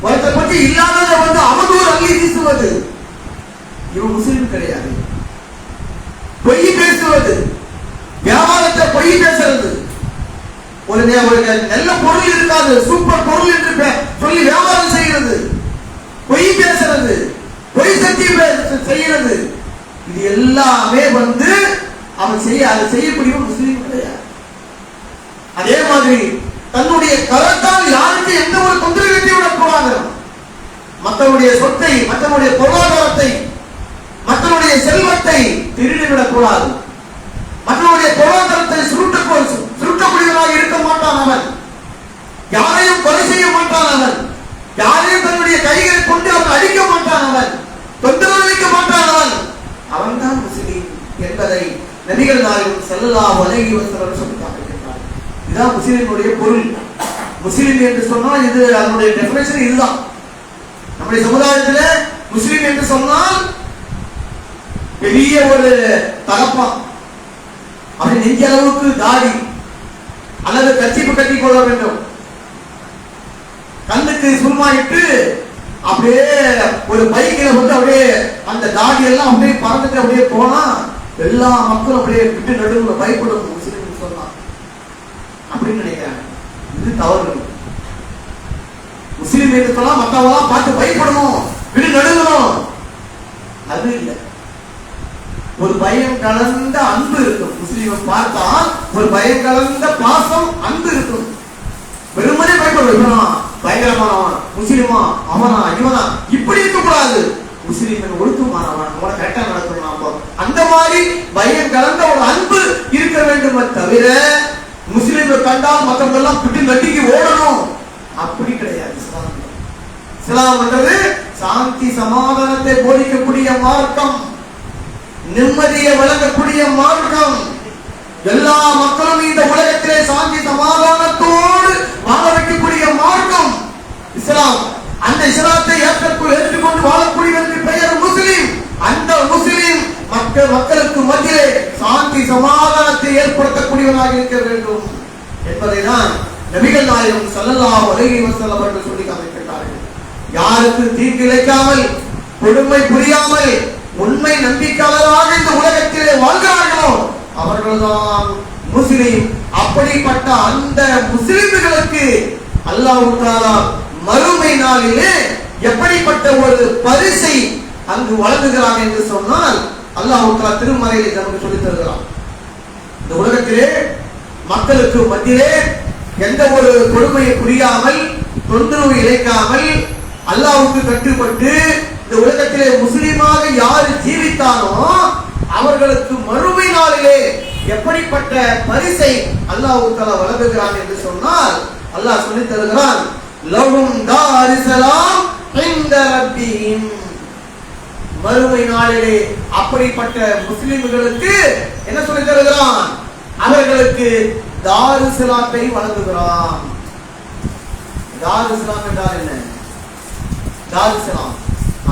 ஒருத்தரை பத்தி இல்லாததை அவதூறு அள்ளி வீசுவது, இவன் முஸ்லிம் கிடையாது. பொய் பேசுவது, வியாபாரத்தை பொய் பேசுறது, ஒரு நல்ல பொருள் இருக்காது, சூப்பர் பொருள் என்று சொல்லி வியாபாரம் செய்கிறது, பொய் பேசுறது, பொய் சத்தியம் செய்யறது, இது எல்லாமே அவன் அதை செய்யக்கூடிய முஸ்லீம் கிடையாது. அதே மாதிரி தன்னுடைய கரத்தால் யாருக்கு எந்த ஒரு தொந்தரவு விடக்கூடாது. மற்றவருடைய சொத்தை, மற்றவருடைய பொருளாதாரத்தை, மற்றவருடைய செல்வத்தை திருடிவிடக் கூடாது. மற்றவருடைய பொருளாதாரத்தை சுருட்டக்கூடியவனாக இருக்க மாட்டான் அவன். யாரையும் கொலை செய்ய மாட்டான் அவன். யாரையும் தன்னுடைய கைகளை கொண்டு அவன் அடிக்க மாட்டான் அவன். தொந்தரவு அளிக்க மாட்டான் அவன். அவன் தான் முஸ்லிம் என்பதை நபிகள் நாயகம் ஸல்லல்லாஹு அலைஹி வஸல்லம் சொல்லி காட்டுகிறார். இதுதான் முஸ்லிமுடைய பொருள். முஸ்லிம் என்று சொன்னால் இது அதனுடைய டெஃபினேஷன் இதுதான். நம்முடைய சமுதாயத்தில் முஸ்லிம் என்று சொன்னால் பெரிய ஒரு தகப்பம், அப்படி நெஞ்ச அளவுக்கு தாடி அல்லது கச்சிப்பு கட்டி கொள்ள வேண்டும், கண்ணுக்கு சுருமாயிட்டு அப்படியே ஒரு பைக்கில அப்படியே அந்த தாடி எல்லாம் அப்படியே பறந்துட்டு அப்படியே போனா எல்லா மக்களும் அப்படியே விட்டு நடுவுல பயப்படும் முஸ்லிம் சொன்னா அப்படின்னு நினைக்கிறாங்க. இது தவறு. முஸ்லிம் என்று சொன்னா மற்றவங்க பார்த்து பயப்படணும், விட்டு நடுங்கணும், அது இல்லை. ஒரு பயம் கலந்த அன்பு இருக்கும். முஸ்லிம் பார்த்தா ஒரு பயம் கலந்த பாசம், அன்பு இருக்கும். வெறுமனே பயப்படுவான், பயங்கரமானவன், முஸ்லிமா அவனா இவனா இப்படி இருக்கக்கூடாது. முஸ்லிம் ஒழுக்கமானவன், அவனை கரெக்டா நடத்தணும். அந்த மாதிரி பயம் கலந்த ஒரு அன்பு இருக்க வேண்டுமே தவிர முஸ்லிம் கண்டால் மற்றவங்க எல்லாம் பிடி நட்டிக்கு ஓடணும் அப்படி கிடையாது. இஸ்லாம் என்றது சாந்தி சமாதானத்தை போதிக்கக்கூடிய மார்க்கம், நிம்மதியை வழங்கக்கூடிய மார்க்கம். எல்லா மக்களும் இந்த உலகத்திலே சாந்தி சமாதானத்தோடு வாழ வைக்கக்கூடிய மார்க்கம் இஸ்லாம். அந்த இஸ்லாத்தை ஏற்றுக்கொண்டு வாழக்கூடியவருக்கு பெயர் முஸ்லிம். அந்த முஸ்லிம் மக்களுக்கு மத்தியிலே சாந்தி சமாதானத்தை ஏற்படுத்தக்கூடியவனாக இருக்க வேண்டும் என்பதை தான் நபிகள் நாயகம் ஸல்லல்லாஹு அலைஹி வஸல்லம் அவர்கள் சொல்லி காமிக்கிறார்கள். யாருக்கு தீங்கு இழைக்காமல், கொடுமை புரியாமல், உண்மை நம்பிக்கையாளராக இந்த உலகத்திலே வாழ்கிறார்களோ அவர்கள்தான் முஸ்லிம். அப்படிப்பட்ட அந்த முஸ்லிம்களுக்கு அல்லாஹ் தஆலா மறுமை நாளிலே எப்படிப்பட்ட ஒரு பரிசை அங்கு வழங்குகிறான் என்று சொன்னால் அல்லாஹ் தஆலா திருமறையிலே நமக்கு சொல்லித் தருகிறான். இந்த உலகத்திலே மக்களுக்கு மத்தியிலே எந்த ஒரு கொடுமையை புரியாமல், தொந்தரவு இழைக்காமல், அல்லாஹ்வுக்கு கட்டுப்பட்டு இந்த உலகத்திலே முஸ்லிமாக யாரு ஜீவித்தானோ அவர்களுக்கு மறுமை நாளிலே எப்படிப்பட்ட பரிசை அல்லாஹ் தஆலா வழங்குகிறான் என்று சொன்னால் அல்லாஹ் சொல்லித் தருகிறான். லஹும் தாரிஸலாம் இன்த ரப்பிஹிம். மறுமை நாளிலே அப்படிப்பட்ட முஸ்லிம்களுக்கு என்ன சொல்லித் தருகிறான்? அவர்களுக்கு தாரிஸலாத்தை வழங்குகிறான். தாரிஸலாம் என்றால் என்ன? தாரிஸலாம்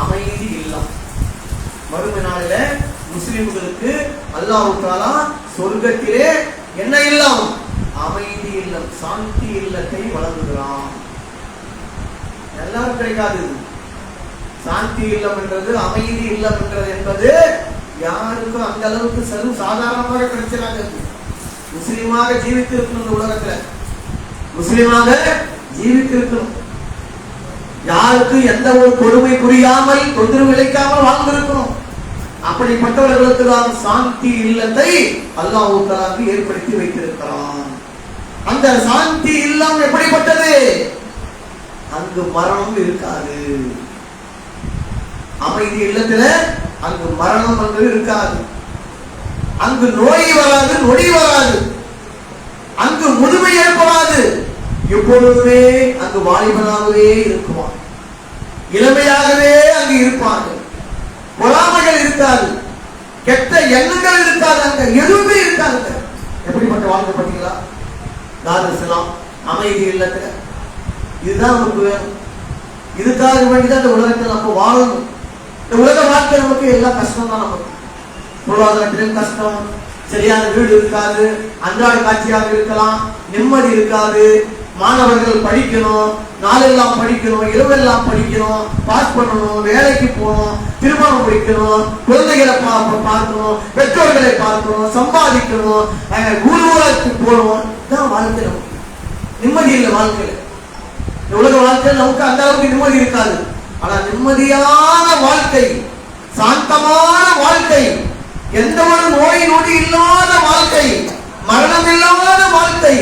அமைதி இல்லம். மறுமை நாளிலே முஸ்லிம்களுக்கு அல்லாஹ் தஆலா சொர்க்கத்திலே என்ன இல்லம்? அமைதி இல்லம், சாந்தி இல்லத்தை வழங்குகிறான். எல்லாரும் கிடைக்காது. சாந்தி இல்லம் என்றது, அமைதி இல்லம் என்றது என்பது யாருக்கும் அந்த அளவுக்கு சாதாரணமாக கிடைச்சிடாது. முஸ்லிமாக ஜீவித்து இருக்கணும். உலகத்துல முஸ்லிமாக ஜீவித்து இருக்கணும். யாருக்கு எந்த ஒரு கொடுமை புரியாமல், தொந்தரவு இழைக்காமல் வாழ்ந்திருக்கணும். அப்படிப்பட்டவர்களுக்கு தான் சாந்தி இல்லத்தை அல்லாஹ் தஆலா ஏற்படுத்தி வைத்திருக்கிறான். அந்த சாந்தி இல்லம் எப்படிப்பட்டது? அங்கு மரணம் இருக்காது. அமைதி இல்லத்துல அங்கு மரணம் என்று இருக்காது. அங்கு நோய் வராது, நொடி வராது. அங்கு முதுமை ஏற்படாது. எப்பொழுதுமே அங்கு வாலிபனாகவே இருக்குவான், இளமையாகவே அங்கு இருப்பார்கள். பொறாமைகள் இருக்காது, கெட்ட எண்ணங்கள் இருக்காது, அங்க எதுவுமே இருக்காது. எப்படிப்பட்ட வாழ்க்கை பார்த்தீங்களா? தாரிஸலாம் அமைதி இல்லத்துல. இதுதான் நமக்கு வேணும். இதுக்காக வேண்டிதான் இந்த உலகத்தில் நம்ம வாழணும். இந்த உலக வாழ்க்கை நமக்கு எல்லாம் கஷ்டம் தான். நமக்கு பொருளாதாரத்திலும் கஷ்டம், சரியான வீடு இருக்காது, அன்றாட காட்சியாக இருக்கலாம், நிம்மதி இருக்காது. மாணவர்கள் படிக்கணும், நாளெல்லாம் படிக்கணும், இரவெல்லாம் படிக்கணும், பாஸ் பண்ணணும், வேலைக்கு போகணும், திருமணம் முடிக்கணும், குழந்தைகளை பார்க்கணும், பெற்றோர்களை பார்க்கணும், சம்பாதிக்கணும், ஊருக்கு போகணும். தான் வாழ்க்கை. நமக்கு நிம்மதி இல்லை வாழ்க்கையில. இந்த உலக வாழ்க்கையில் நமக்கு அந்த அளவுக்கு நிம்மதி இருக்காது. ஆனா நிம்மதியான வாழ்க்கை, சாந்தமான வாழ்க்கை, எந்த ஒரு நோய் நொடி இல்லாத வாழ்க்கை, மரணம் இல்லாத வாழ்க்கை,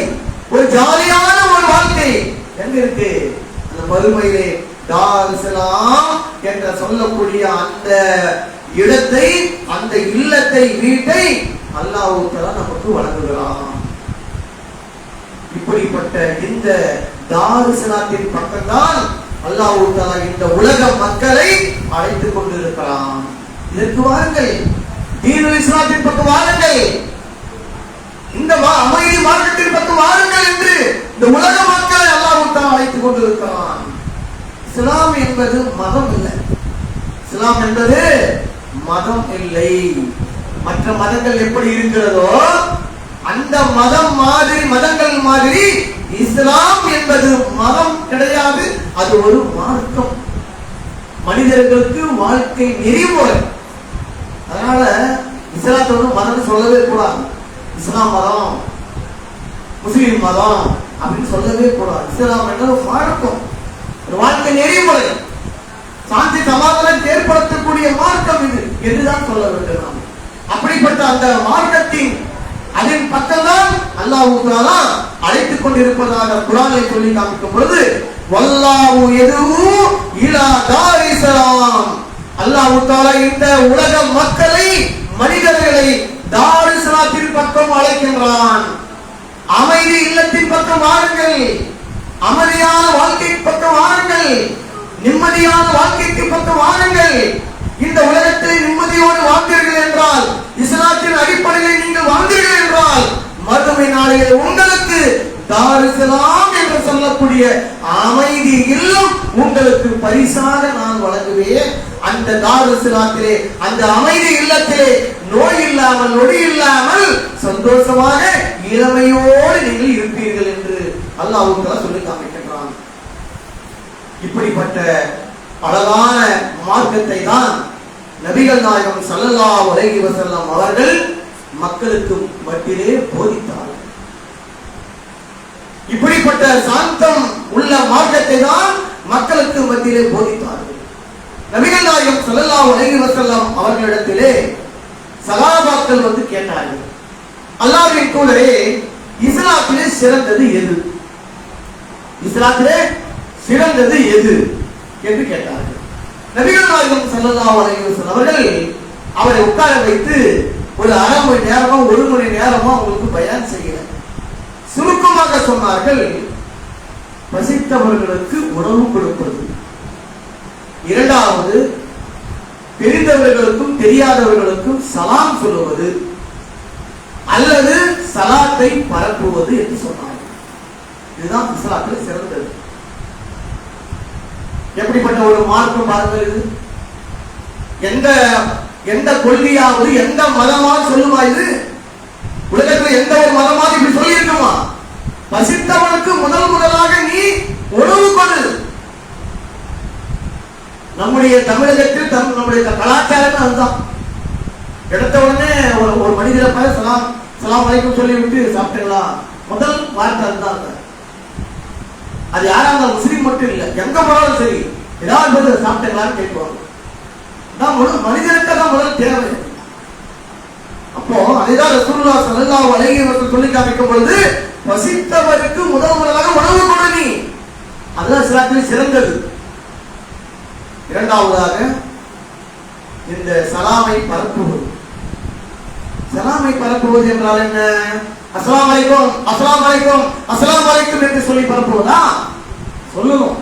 ஒரு ஜாலியான ஒரு வாழ்க்கை எங்க இருக்கு? அந்த மறுமையிலே தார் ஸலாம் என்ற சொல்லக்கூடிய அந்த இடத்தை, அந்த இல்லத்தை, வீட்டை அல்லாஹ் தஆலா நமக்கு வழங்குகிறான். இப்படிப்பட்ட இந்த தார் ஸலாத்தின் பக்கம்தான் அல்லாஹ் தஆலா இந்த உலக மக்களை அழைத்துக் கொண்டிருக்கிறான். இதற்கு வாருங்கள், தீனுல் இஸ்லாத்தின் பக்கம் வாருங்கள், இந்த அமைதி மார்க்கத்தின் பக்கம் வாருங்கள் என்று இந்த உலக மக்களை அல்லாஹ் தஆலா அழைத்துக் கொண்டிருக்கிறான். இஸ்லாம் என்பது மதம் இல்லை. இஸ்லாம் என்பது மதம் இல்லை. மற்ற மதங்கள் எப்படி இருக்கிறதோ அந்த மதம் மாதிரி, மதங்கள் மாதிரி இஸ்லாம் என்பது மதம் கிடையாது. அது ஒரு மார்க்கம், மனிதர்களுக்கு வாழ்க்கை நெறிமுறை. அதனால இஸ்லாத்தோட மதம் சொல்லவே கூடாது. இஸ்லாம் மதம், முஸ்லிம் மதம் அப்படின்னு சொல்லவே கூடாது. இஸ்லாம் என்ற ஒரு மார்க்கம், ஒரு வாழ்க்கை நெறிமுறை, சாந்தி சமாதானம் ஏற்படுத்தக்கூடிய மார்க்கம் இது என்றுதான் சொல்ல வேண்டும். அப்படிப்பட்ட அந்த மார்க்கத்தின் அதன் பக்கம்தான் அல்லாஹ் தஆலா அழைத்துக் கொண்டிருப்பதாக குர்ஆனை சொல்லி காமிக்கும் பொழுது, வல்லாஹு யதுஉ இலா தாரிஸ் ஸலாம், அல்லாஹ் தஆலா இந்த உலக மக்களை, மனிதர்களை தாரிஸ் ஸலாத்தின் பக்கம் அழைக்கின்றான். அமைதி இல்லத்தின் பக்கம் வாருங்கள், அமைதியான வாழ்க்கையின் பக்கம் வாருங்கள், நிம்மதியான வாழ்க்கைக்கு பக்கம் வாருங்கள். இந்த உலகத்தில் நிம்மதியோடு வாழ்ந்தீர்கள் என்றால், இஸ்லாத்தின் அடிப்படையில் நீங்கள் வாழ்ந்தீர்கள் என்றால், மறுமை நாளில் உங்களுக்கு தாரிஸ் ஸலாம் என்று சொல்லக்கூடிய அமைதி இல்லம் உங்களுக்கு பரிசாக நான் வழங்குவேன். அந்த தாரிஸ் ஸலாத்திலே, அந்த அமைதி இல்லத்திலே நோய் இல்லாமல், நொடி இல்லாமல் சந்தோஷமாக இளமையோடு நீங்கள் இருப்பீர்கள் என்று அல்லாஹ் தஆலா சொல்லி காமிக்கின்றான். இப்படிப்பட்ட அழகான மார்க்கத்தை தான் நபிகள் நாயகம் ஸல்லல்லாஹு அலைஹி வஸல்லம் அவர்கள் மக்களுக்கு மத்தியிலே போதித்தார்கள். இப்படிப்பட்ட சாந்தம் உள்ள மார்க்கத்தை தான் மக்களுக்கு மத்தியிலே போதித்தார்கள். நபிகள் நாயகம் ஸல்லல்லாஹு அலைஹி வஸல்லம் அவர்களிடத்திலே சஹாபாக்கள் வந்து கேட்டார்கள், அல்லாஹ்வின் தூதரே, இஸ்லாத்திலே சிறந்தது எது? இஸ்லாத்திலே சிறந்தது எது என்று கேட்டார்கள். நபிகள் நாயகம் ஸல்லல்லாஹு அலைஹி வஸல்லம் அவர்கள் அவரை உட்கார வைத்து ஒரு அரை மணி நேரமா, ஒரு மணி நேரமா உங்களுக்கு பயான் செய்கிறார். சுருக்கமாக சொன்னார்கள், பசித்தவர்களுக்கு உணவு கொடுப்பது, இரண்டாவது தெரிந்தவர்களுக்கும் தெரியாதவர்களுக்கும் சலாம் சொல்லுவது அல்லது சலாத்தை பரப்புவது என்று சொன்னார்கள். இதுதான் இஸ்லாத்தில் சிறந்தது. எப்படிப்பட்ட ஒரு மார்க்கம் பாருங்கள் இது! எந்த எந்த கொள்கையாவது, எந்த மதமாவது சொல்லுமா இது? உலகத்தில் எந்த ஒரு மதமாவது இப்படி சொல்லி இருக்குமா? பசித்தவனுக்கு முதலாக நீ உணவு கொடு. நம்முடைய தமிழகத்தில் நம்முடைய கலாச்சாரம் அதுதான். எடுத்த உடனே ஒரு மனிதரை பார்த்து சலாம் சலாம் அலைக்கும் சொல்லி விட்டு சாப்பிட்டீங்களா, முதல் வார்த்தை அதுதான். அது யாரா இருந்தாலும் முஸ்லீம் மட்டும் இல்லை, எங்க போனாலும் சரி, ஏதாவது சாப்பிட்டீங்களான்னு கேட்குவாங்க. மனிதனுக்கு தான் முதல் தேவை. அப்போ அதுதான் ரசூலுல்லாஹி ஸல்லல்லாஹு அலைஹி வஸல்லம் சொல்லி காமிக்கும் பொழுது, பசித்தவருக்கு முதலாக உணவு கொடு நீ. அதுதான் இஸ்லாத்தில் சிறந்தது. இரண்டாவதாக இந்த சலாமை பரப்புவது. சலாமை பரப்புவது என்றால் என்ன? அஸ்ஸலாமு அலைக்கும், அஸ்ஸலாமு அலைக்கும், அஸ்ஸலாமு அலைக்கும் என்று சொல்லி பரப்புவதா? சொல்லணும்,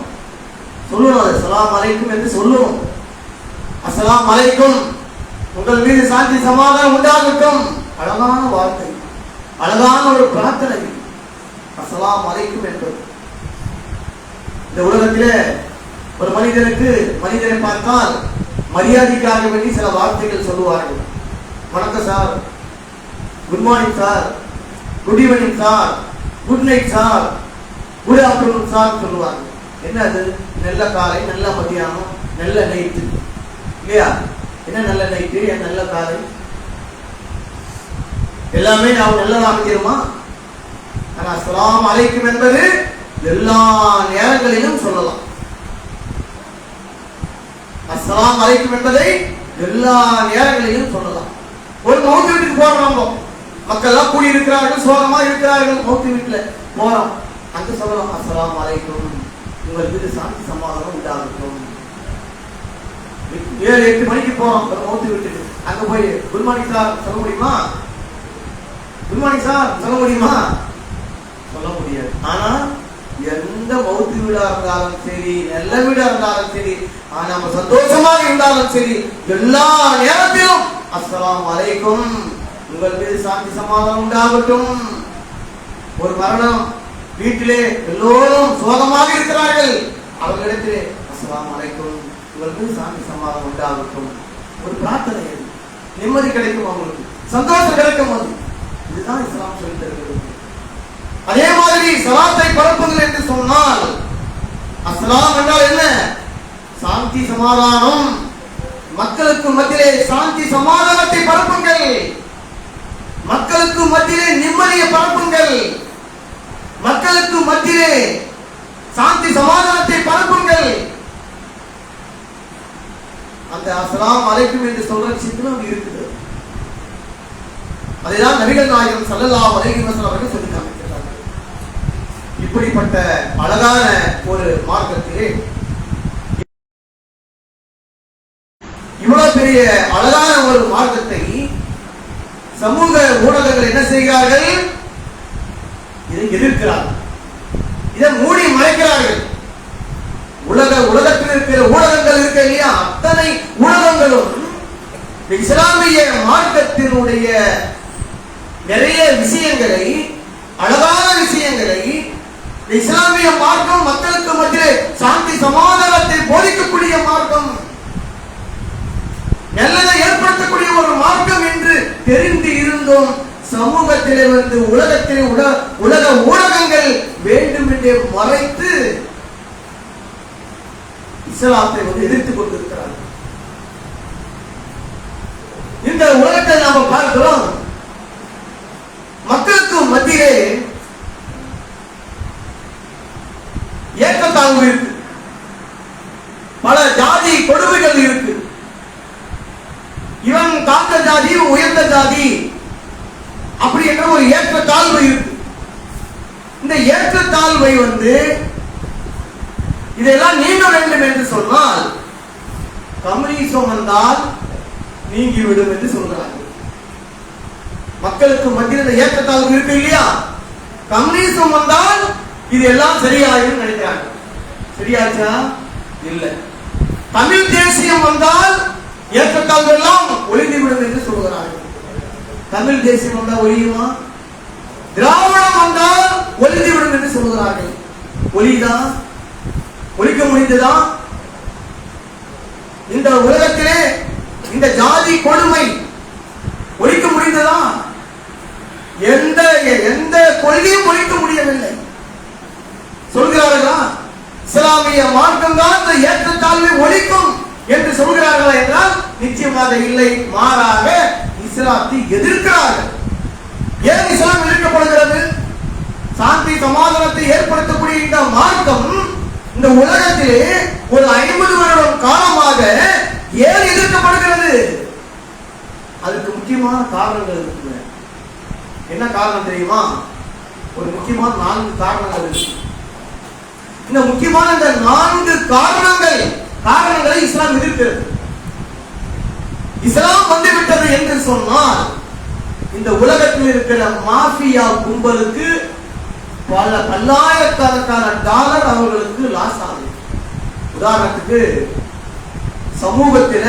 அஸ்ஸலாமு அலைக்கும் என்று சொல்லணும். அஸ்ஸலாமு அலைக்கும், உங்கள் மீது சாந்தி சமாதானம் உண்டாகட்டும். அழகான வார்த்தை, அழகான ஒரு பிரார்த்தனை அஸ்ஸலாமு அலைக்கும் என்பது. இந்த உலகத்திலே ஒரு மனிதனை பார்த்தால் மரியாதைக்காக வேண்டி சில வார்த்தைகள் சொல்லுவார்கள். வணக்கம் sir, good morning sir, good evening sir, good night sir, good afternoon sir சொல்லுவாங்க. என்ன அது? நல்ல காலை, நல்ல மத்தியானம், நல்ல நைட்டு இல்லையா? என்ன நல்ல நைட்டு, என் நல்ல காலை, எல்லாமே நாம் நல்லதா அமைஞ்சிருமா? ஆனா அஸ்ஸலாமு அலைக்கும் என்பது எல்லா நேரங்களிலும் சொல்லலாம். அஸ்ஸலாமு அலைக்கும் என்பதை எல்லா நேரங்களிலும் சொல்லலாம். ஒரு மௌத்து வீட்டுக்கு போறோம், மக்கள் எல்லாம் கூடி இருக்கிறார்கள், சோகமா இருக்கிறார்கள், மௌத்து வீட்டுல போறோம், அங்க சொல்லலாம் அஸ்ஸலாமு அலைக்கும், உங்கள் வீடு சாந்தி சமாதானம் உண்டாகட்டும். 7-8 மணிக்கு போறோம் ஒரு மௌத்து வீட்டுக்கு, அங்க போய் குட் மார்னிங் சார் சொல்ல முடியுமா? குட் மார்னிங் சார் சொல்ல முடியுமா? சொல்ல முடியாது. ஆனா எந்த மௌத்து வீடா இருந்தாலும் சரி, நல்ல வீடா இருந்தாலும் சரி, நம்ம சந்தோஷமாக இருந்தாலும் சரி, எல்லா நேரத்திலும் அஸ்ஸலாமு அலைக்கும், உங்கள் மீது சாந்தி சமாதானம் உண்டாகட்டும். ஒரு மரணம், வீட்டிலே எல்லோரும் சோகமாக இருக்கிறார்கள், அவர்களிடத்திலே அஸ்ஸலாமு அலைக்கும், உங்கள் மீது சாந்தி சமாதானம் உண்டாகட்டும். ஒரு பிரார்த்தனை, நிம்மதி கிடைக்கும், அவங்களுக்கு சந்தோஷம் கிடைக்கும். அது இதுதான் இஸ்லாம் சொல்லி தருகிறது. அதே மாதிரி ஸலாத்தை பரப்புங்கள் என்று சொன்னால், அஸ்ஸலாம் என்றால் என்ன? சாந்தி சமாதானம். மக்களுக்கு மத்தியிலே சாந்தி சமாதானத்தை பரப்புங்கள், மக்களுக்கு மத்தியிலே நிம்மதியை பரப்புங்கள், மக்களுக்கு மத்தியிலே சாந்தி சமாதானத்தை பரப்புங்கள். அந்த அஸ்ஸலாமு அலைக்கும் என்று சொல்ற சிந்தனை இருக்குது. அதுதான் நபிகள் நாயகம் ஸல்லல்லாஹு அலைஹி வஸல்லம் அவர்கள் சொல்லி காமிக்கிறார்கள். இப்படிப்பட்ட அழகான ஒரு மார்க்கத்திலே இவ்வளவு பெரிய அழகான ஒரு மார்க்கத்தை சமூக ஊடகங்கள் என்ன செய்கிறார்கள்? இதை எதிர்க்கிறார்கள், இதை மூடி மறைக்கிறார்கள். உலகத்தில் இருக்கிற ஊடகங்கள் இருக்க இல்லையா, அத்தனை ஊடகங்களும் இஸ்லாமிய மார்க்கத்தினுடைய நிறைய விஷயங்களை, அழகான விஷயங்களை, இஸ்லாமிய மார்க்கம் மக்களுக்கு மத்தியிலே சாந்தி சமாதானத்தை போதிக்கக்கூடிய மார்க்கம், நல்லதை ஏற்படுத்தக்கூடிய ஒரு மார்க்கம் என்று தெரிந்து இருந்தும் சமூகத்திலே உலகத்திலே உலக ஊடகங்கள் வேண்டும் என்றே மறைத்து இஸ்லாத்தை எதிர்த்துக் கொண்டிருக்கிறார்கள். இந்த உலகத்தை நாம பார்க்கிறோம், மக்களுக்கு மத்தியிலே ஏற்றத்தாழ்வு இருக்கு, பல ஜாதி கொடுமைகள் இருக்கு. இவன் தாழ்ந்த ஜாதி, உயர்ந்த ஜாதி அப்படி என்ற ஒரு ஏற்றத்தாழ்வு இருக்கு. இந்த ஏற்றத்தாழ்வை இதெல்லாம் நீங்க வேண்டும் என்று சொன்னால் கம்யூனிசம் வந்தால் நீங்கிவிடும் என்று சொல்கிறார்கள். மக்களுக்கு மத்தியில் ஏற்றத்தாழ்வு இருக்கு இல்லையா, கம்யூனிசம் வந்தால் இது எல்லாம் சரியாகும் நினைக்கிறாங்க. சரியாச்சா? இல்ல. தமிழ் தேசியம் வந்தால் ஏற்றத்தாழ்வு எல்லாம் ஒழிந்துவிடும் என்று சொல்கிறார்கள். தமிழ் தேசியம் வந்தால் ஒழியுமா? திராவிடம் வந்தால் ஒழிந்துவிடும் என்று சொல்கிறார்கள். ஒளிதான், ஒழிக்க முடிந்ததா? இந்த உலகத்திலே இந்த ஜாதி கொடுமை ஒழிக்க முடிந்ததா? எந்த கொள்கையும் ஒழிக்க முடியவில்லை. சொல்கிறார்களா இஸ்லாமிய மார்க்கம் தான் இந்த ஏற்றத்தாழ்வை ஒழிக்கும் என்று சொல்கிறார்களா என்றால் நிச்சயமாக இல்லை. மாறாக இஸ்லாத்தை எதிர்க்கிறார்கள். ஏன் இஸ்லாம் எதிர்க்கப்படுகிறது? சாந்தி சமாதானத்தை ஏற்படுத்தக்கூடிய இந்த மார்க்கம் இந்த உலகத்திலே ஒரு 50 வருடம் காலமாக ஏன் எதிர்க்கப்படுகிறது? அதுக்கு முக்கியமான காரணங்கள் இருக்கு. என்ன காரணம் தெரியுமா? ஒரு முக்கியமான 4 காரணங்கள் இருக்கு. இந்த முக்கியமான இந்த 4 காரணங்களை இஸ்லாம் எதிர்க்கிறது. இஸ்லாம் வந்துவிட்டது என்று சொன்னால் இந்த உலகத்தில் இருக்கிற மாஃபியா கும்பலுக்கு பல பல்லாயிரக்கணக்கான டாலர் அவர்களுக்கு லாஸ் ஆகுது. உதாரணத்துக்கு சமூகத்தில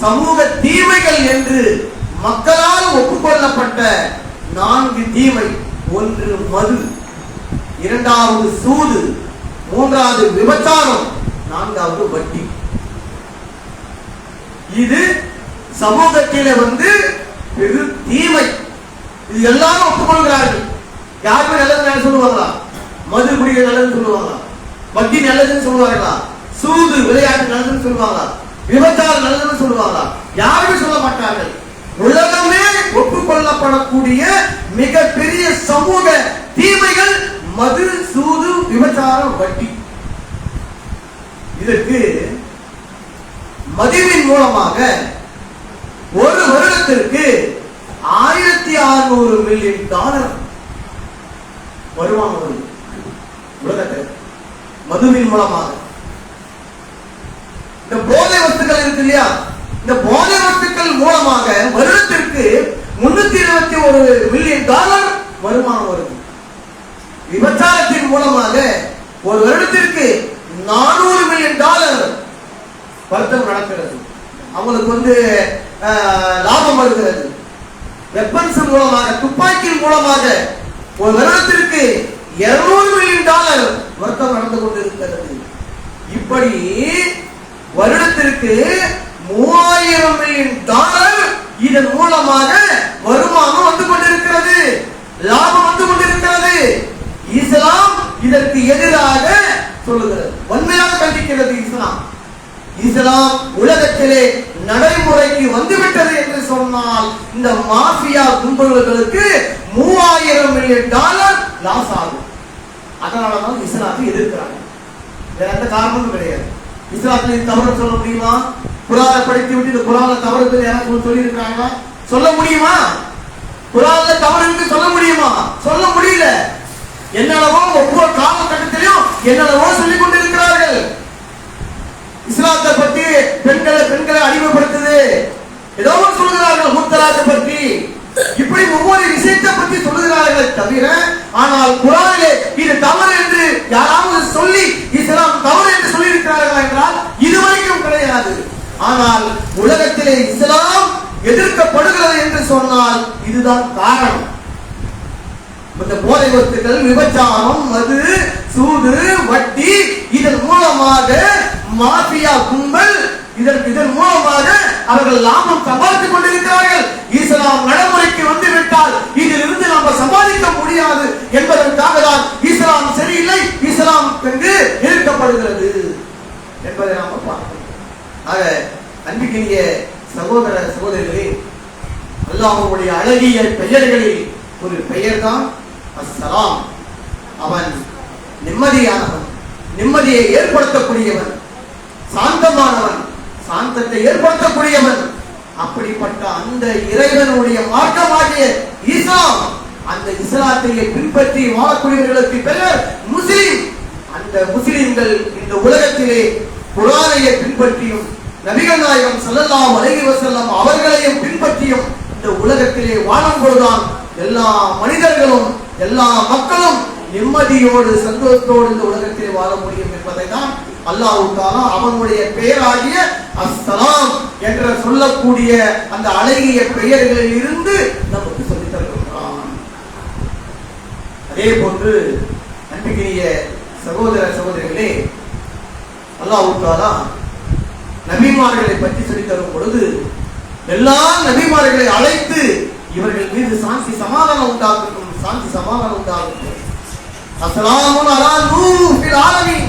சமூக தீமைகள் என்று மக்களால் ஒப்புக்கொள்ளப்பட்ட 4 தீமை. 1 மது, 2வது சூது, 3வது விபச்சாரம், நான்காவது வட்டி. இது சமூகத்திலே பெரு தீமை. இது எல்லாரும் ஒப்புக்கொள்கிறார்கள். யாருமே நல்லது சொல்லுவாங்களா? மது குடிக்க நல்லதுன்னு சொல்லுவாங்களா? வட்டி நல்லதுன்னு சொல்லுவாங்களா? சூது விளையாட்டு நல்லதுன்னு சொல்லுவாங்களா? விபச்சாரம் நல்லதுன்னு சொல்லுவாங்களா? யாருமே சொல்ல மாட்டார்கள். உலகமே ஒப்புக்கொள்ளப்படக்கூடிய மிகப்பெரிய சமூக தீமைகள் மது, சூது, விபச்சாரம், வட்டி. இதற்கு மதுவின் மூலமாக ஒரு வருடத்திற்கு $1600 மில்லியன் வருமானம் வருது உலகத்தில் மதுவின் மூலமாக. இந்த போதை வஸ்துக்கள் இருக்கு இல்லையா, இந்த போதை வஸ்துக்கள் மூலமாக வருடத்திற்கு $321 மில்லியன் வருமானம் வருது. விபச்சாரத்தின் மூலமாக ஒரு வருடத்திற்கு $400 மில்லியன் வர்த்தகம் நடக்கிறது. அவங்களுக்கு லாபம் வருகிறது. வெப்பன்ஸ் மூலமாக, துப்பாக்கியின் மூலமாக ஒரு வருடத்திற்கு $200 மில்லியன் வர்த்தகம் நடந்து கொண்டிருக்கிறது. இப்படி வருடத்திற்கு $3000 மில்லியன் இதன் மூலமாக வருமானம் வந்து கொண்டிருக்கிறது, லாபம் வந்து கொண்டிருக்கிறது. இஸ்லாம் இதற்கு எதிராக சொல்லுகிறது, வன்மையாக கண்டிக்கிறது. இஸ்லாம் உலகத்திலே நடைமுறைக்கு வந்துவிட்டது என்று சொன்னால் இந்த மாஃபியா கும்பல்களுக்கு $3000 மில்லியன் லாஸ் ஆகும். அதனாலதான் இஸ்லாத்தை எதிர்க்கிறாங்க. வேற எந்த காரணமும் கிடையாது. இஸ்லாத்தில் தவறு சொல்ல முடியுமா? குர்ஆனை படித்து விட்டு இந்த குர்ஆன்ல தவறு யாராவது சொல்லி இருக்காங்களா? சொல்ல முடியுமா? குர்ஆன்ல தவறு என்று சொல்ல முடியுமா? சொல்ல முடியல. என்னென்னவோ ஒவ்வொரு காலகட்டத்திலும் என்னென்னவோ சொல்லிக் கொண்டிருக்கிறார்கள். இஸ்லாத்தை பற்றி பெண்களை அடிமைப்படுத்துது ஏதோ சொல்லுகிறார்கள், முத்தலாத்தை பற்றி இப்படி ஒவ்வொரு விஷயத்தை பற்றி சொல்லுகிறார்கள் தவிர, ஆனால் குர்ஆனிலே இது தவறு என்று யாராவது சொல்லி இஸ்லாம் தவறு என்று சொல்லி இருக்கிறார்களா என்றால் இதுவரைக்கும் கிடையாது. ஆனால் உலகத்திலே இஸ்லாம் எதிர்க்கப்படுகிறது என்று சொன்னால் இதுதான் காரணம். இந்த போதை வஸ்துக்கள், விபச்சாரம், மது, சூது, வட்டி இதன் மூலமாக மாஃபியா கும்பல் இதன் மூலமாக அவர்கள் லாபம் சம்பாதித்துக் கொண்டிருக்கிறார்கள். இஸ்லாம் நடைமுறைக்கு வந்துவிட்டால் இதிலிருந்து நாம் சம்பாதிக்க முடியாது என்பதற்காக தான் இஸ்லாம் சரியில்லை, இஸ்லாம் எதிர்க்கப்படுகிறது என்பதை நாம் பார்க்கிறோம். ஆக அன்பிற்கினிய சகோதர சகோதரிகளே, அல்லாஹ்வுடைய அழகிய பெயர்களில் ஒரு பெயர் தான் அஸ்ஸலாம். அவன் நிம்மதியானவன், நிம்மதியை ஏற்படுத்தக்கூடியவன், சாந்தமானவன், சாந்தத்தை ஏற்படுத்தக்கூடியவன். அப்படிப்பட்ட அந்த இறைவனுடைய மார்க்கமாகிய இஸ்லாம், அந்த இஸ்லாத்தை பின்பற்றி வாழக்கூடியவர்களுக்கு பெயர் முஸ்லிம். அந்த முஸ்லிம்கள் இந்த உலகத்திலே குர்ஆனை பின்பற்றியும் நபிகள் நாயகம் ஸல்லல்லாஹு அலைஹி வஸல்லம் அவர்களையும் பின்பற்றியும் இந்த உலகத்திலே வாழும் பொழுதுதான் எல்லா மனிதர்களும் எல்லா மக்களும் நிம்மதியோடு சந்தோஷத்தோடு இந்த உலகத்திலே வாழ முடியும் என்பதை தான் அல்லாஹ் தஆலா அவனுடைய பெயராகிய அஸ்ஸலாம் என்று சொல்லக்கூடிய அந்த அழகிய பெயர்களில் இருந்து நமக்கு சொல்லித் தருகிறான். அதே போன்று அன்பிற்கினிய சகோதர சகோதரிகளே, அல்லாஹ் தஆலா நபிமார்களை பற்றி சொல்லித் தரும் பொழுது எல்லா நபிமார்களை அழைத்து இவர்கள் மீது சாந்தி சமாதானம் உண்டாகட்டும், சாந்தி சமாதானம் உண்டாகட்டும். அஸ்ஸலாமுன் அலா நூஹ் ஃபில் ஆலமீன்.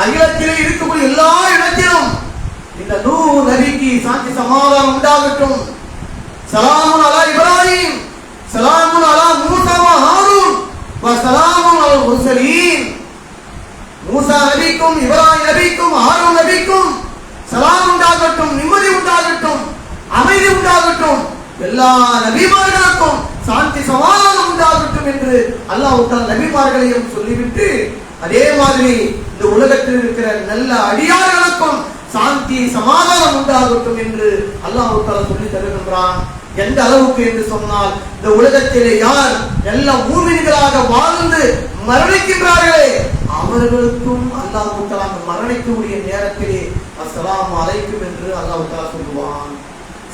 அகிலத்திலே இருக்கக்கூடிய எல்லா இடத்திலும் இந்த நூஹ் நபிக்கு சாந்தி சமாதானம் உண்டாகட்டும். ஸலாமுன் அலா இப்ராஹிம், ஸலாமுன் அலா மூஸா வ ஹாரூன் வ ஸலாமுன் அலல் முர்ஸலீன். மூஸா நபிக்கும் இப்ராஹிம் நபிக்கும் ஹாரூன் நபிக்கும் சலாம் உண்டாகட்டும், நிம்மதி உண்டாகட்டும், அமைதி உண்டாகட்டும், எல்லா நபிமார்களுக்கும் சாந்தி சமாதானம் உண்டாகட்டும் என்று அல்லாஹ் தஆலா நபிமார்களையும் சொல்லிவிட்டு அதே மாதிரி இந்த உலகத்தில் இருக்கிற நல்ல அடியார்களுக்கும் சாந்தி சமாதானம் உண்டாகட்டும் என்று அல்லாஹ் தஆலா சொல்லி தருகின்றான். எந்த அளவுக்கு என்று சொன்னால் இந்த உலகத்திலே யார் எல்லா மூமின்களாக வாழ்ந்து மரணிக்கின்றார்களே அவர்களுக்கும் அல்லாஹ் தஆலா மரணிக்கக்கூடிய நேரத்திலே அஸ்ஸலாமு அலைக்கும் என்று அல்லாஹ் தஆலா சொல்லுவான்.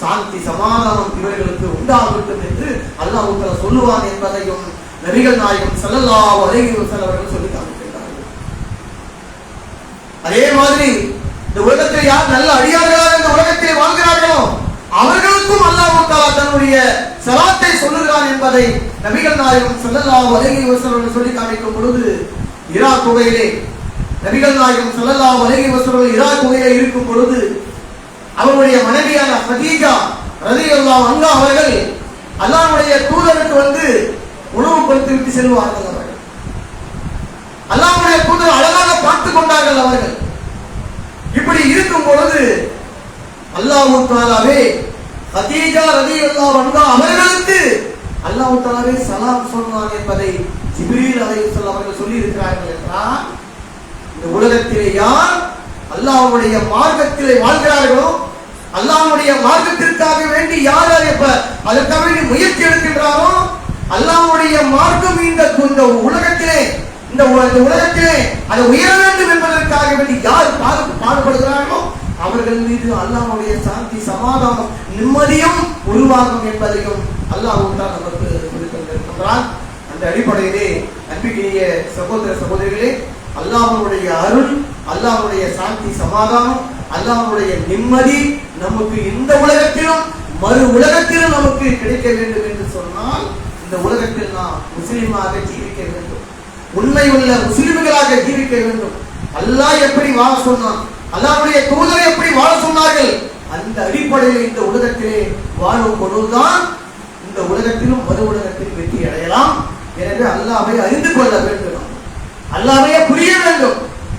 சாந்தி சமாதானம் இவர்களுக்கு உண்டாகட்டும் என்று அல்லாஹ் தஆலா சொல்லுவான் என்பதையும் நபிகள் நாயகம் ஸல்லல்லாஹு அலைஹி வஸல்லம் அவர்கள் சொல்லி காண்பிக்கிறார்கள். அதே மாதிரி இந்த உலகத்தில் யார் நல்ல அடியார்களாக இந்த உலகத்திலே வாழ்கிறார்களோ அவர்களுக்கும் அல்லாஹ் தஆலா தன்னுடைய ஸலாத்தை சொல்லுகிறான் என்பதை நபிகள் நாயகம் ஸல்லல்லாஹு அலைஹி வஸல்லம் சொல்லி காமிக்கும் பொழுது ஹிரா குகையிலே நபிகள் நாயகம் ஸல்லல்லாஹு அலைஹி வஸல்லம் ஹிரா குகையிலே இருக்கும் பொழுது அவருடைய மனைவியான ஹதீஜா ரலியல்லாஹு அன்ஹா அவர்கள் அல்லாஹ்வுடைய தூதருக்கு உணவு கொடுத்து விட்டு செல்வார்கள். அவர்கள் அல்லாஹ்வுடைய தூதர் அழகாக பார்த்துக் கொண்டார்கள். அவர்கள் இப்படி இருக்கும் பொழுது அல்லாஹ் தஆலாவே ஹதீஜா ரலியல்லாஹு அன்ஹா அவர்களுக்கு அல்லாஹ் தஆலாவே சலாம் சொன்னார் என்பதை ஜிப்ரீல் அலைஹிஸ்ஸலாம் அவர்கள் சொல்லி இருக்கிறார்கள் என்றால் இந்த உலகத்திலே யார் அல்லாஹ்வுடைய மார்க்கத்திலே வாழ்கிறார்களோ அல்லாஹ்வுடைய மார்க்கத்திற்காக வேண்டி யார் அதற்காக வேண்டி முயற்சி எடுக்கின்றாரோ அல்லாஹ்வுடைய மார்க்கம் இந்த உலகத்திலே இந்த உலகத்திலே அது உயர வேண்டும் என்பதற்காக வேண்டி யார் பாடுபடுகிறார்களோ அவர்கள் மீது அல்லாஹ்வுடைய சாந்தி சமாதானம் நிம்மதியும் உருவாகும் என்பதையும் அல்லாஹ் நமக்கு சொல்லித்தந்திருக்கின்றான். அந்த அடிப்படையிலே அன்பிற்குரிய சகோதர சகோதரிகளே அல்லாஹ்வுடைய அருள் அல்லாஹ்வுடைய சாந்தி சமாதானம் அல்லாஹ்வுடைய நிம்மதி நமக்கு இந்த உலகத்திலும் மறு உலகத்திலும் நமக்கு கிடைக்க வேண்டும் என்று சொன்னால் இந்த உலகத்தில் நாம் முஸ்லிமாக ஜீவிக்க வேண்டும், உண்மை உள்ள முஸ்லிம்களாக ஜீவிக்க வேண்டும். அல்லாஹ் எப்படி வாழ சொன்னான், அல்லாஹ்வுடைய தூதர் எப்படி வாழ சொன்னார்கள், அந்த அடிப்படையில் இந்த உலகத்திலே வாழும் பொழுதுதான் இந்த உலகத்திலும் மறு உலகத்தில் வெற்றி அடையலாம். எனவே அல்லாஹ்வை அறிந்து கொள்ள வேண்டும், அல்லாஹ்வை புரிய வேண்டும்.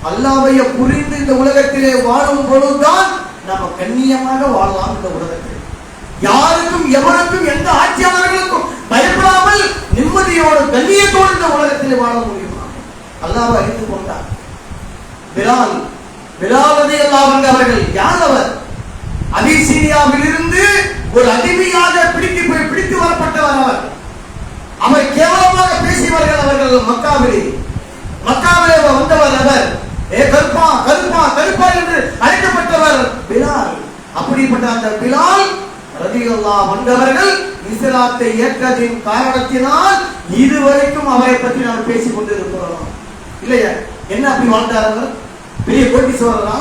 அல்லாஹ்வை புரிந்து இந்த உலகத்திலே வாழும் பொழுதுதான் நாம கண்ணியமாக வாழலாம். இந்த உலகத்தில் யாருக்கும் எவருக்கும் எந்த ஆட்சியாளர்களுக்கும் பயப்படாமல் நிம்மதியோடு கண்ணியத்தோடு இந்த உலகத்திலே வாழ முடியுமா? அல்லாஹ்வை அறிந்து கொண்டார். பிலால் ரலியல்லாஹு அன்ஹு அவர்கள் யார்? அவர் அபிசீனியாவில் இருந்து ஒரு அடிமையாக பிடித்து வரப்பட்டவர். அவர் கேவலமாக பேசியவர்கள். அவர்கள் மக்காவிலே வந்தவர். அவர் கருப்பா கருப்பா கருப்பா என்று அழைக்கப்பட்டவர் பிலால். அப்படிப்பட்ட அந்த பிலால் ரலியல்லாஹு அன்ஹு அவர்கள் இஸ்லாத்தை ஏற்றதின் காரணத்தினால் இதுவரைக்கும் அவரை பற்றி நாம் பேசிக் கொண்டிருக்கிறோம் இல்லையா? என்ன அப்படி வாழ்ந்தார் அவர்? பெரிய கோட்டீஸ்வரரா,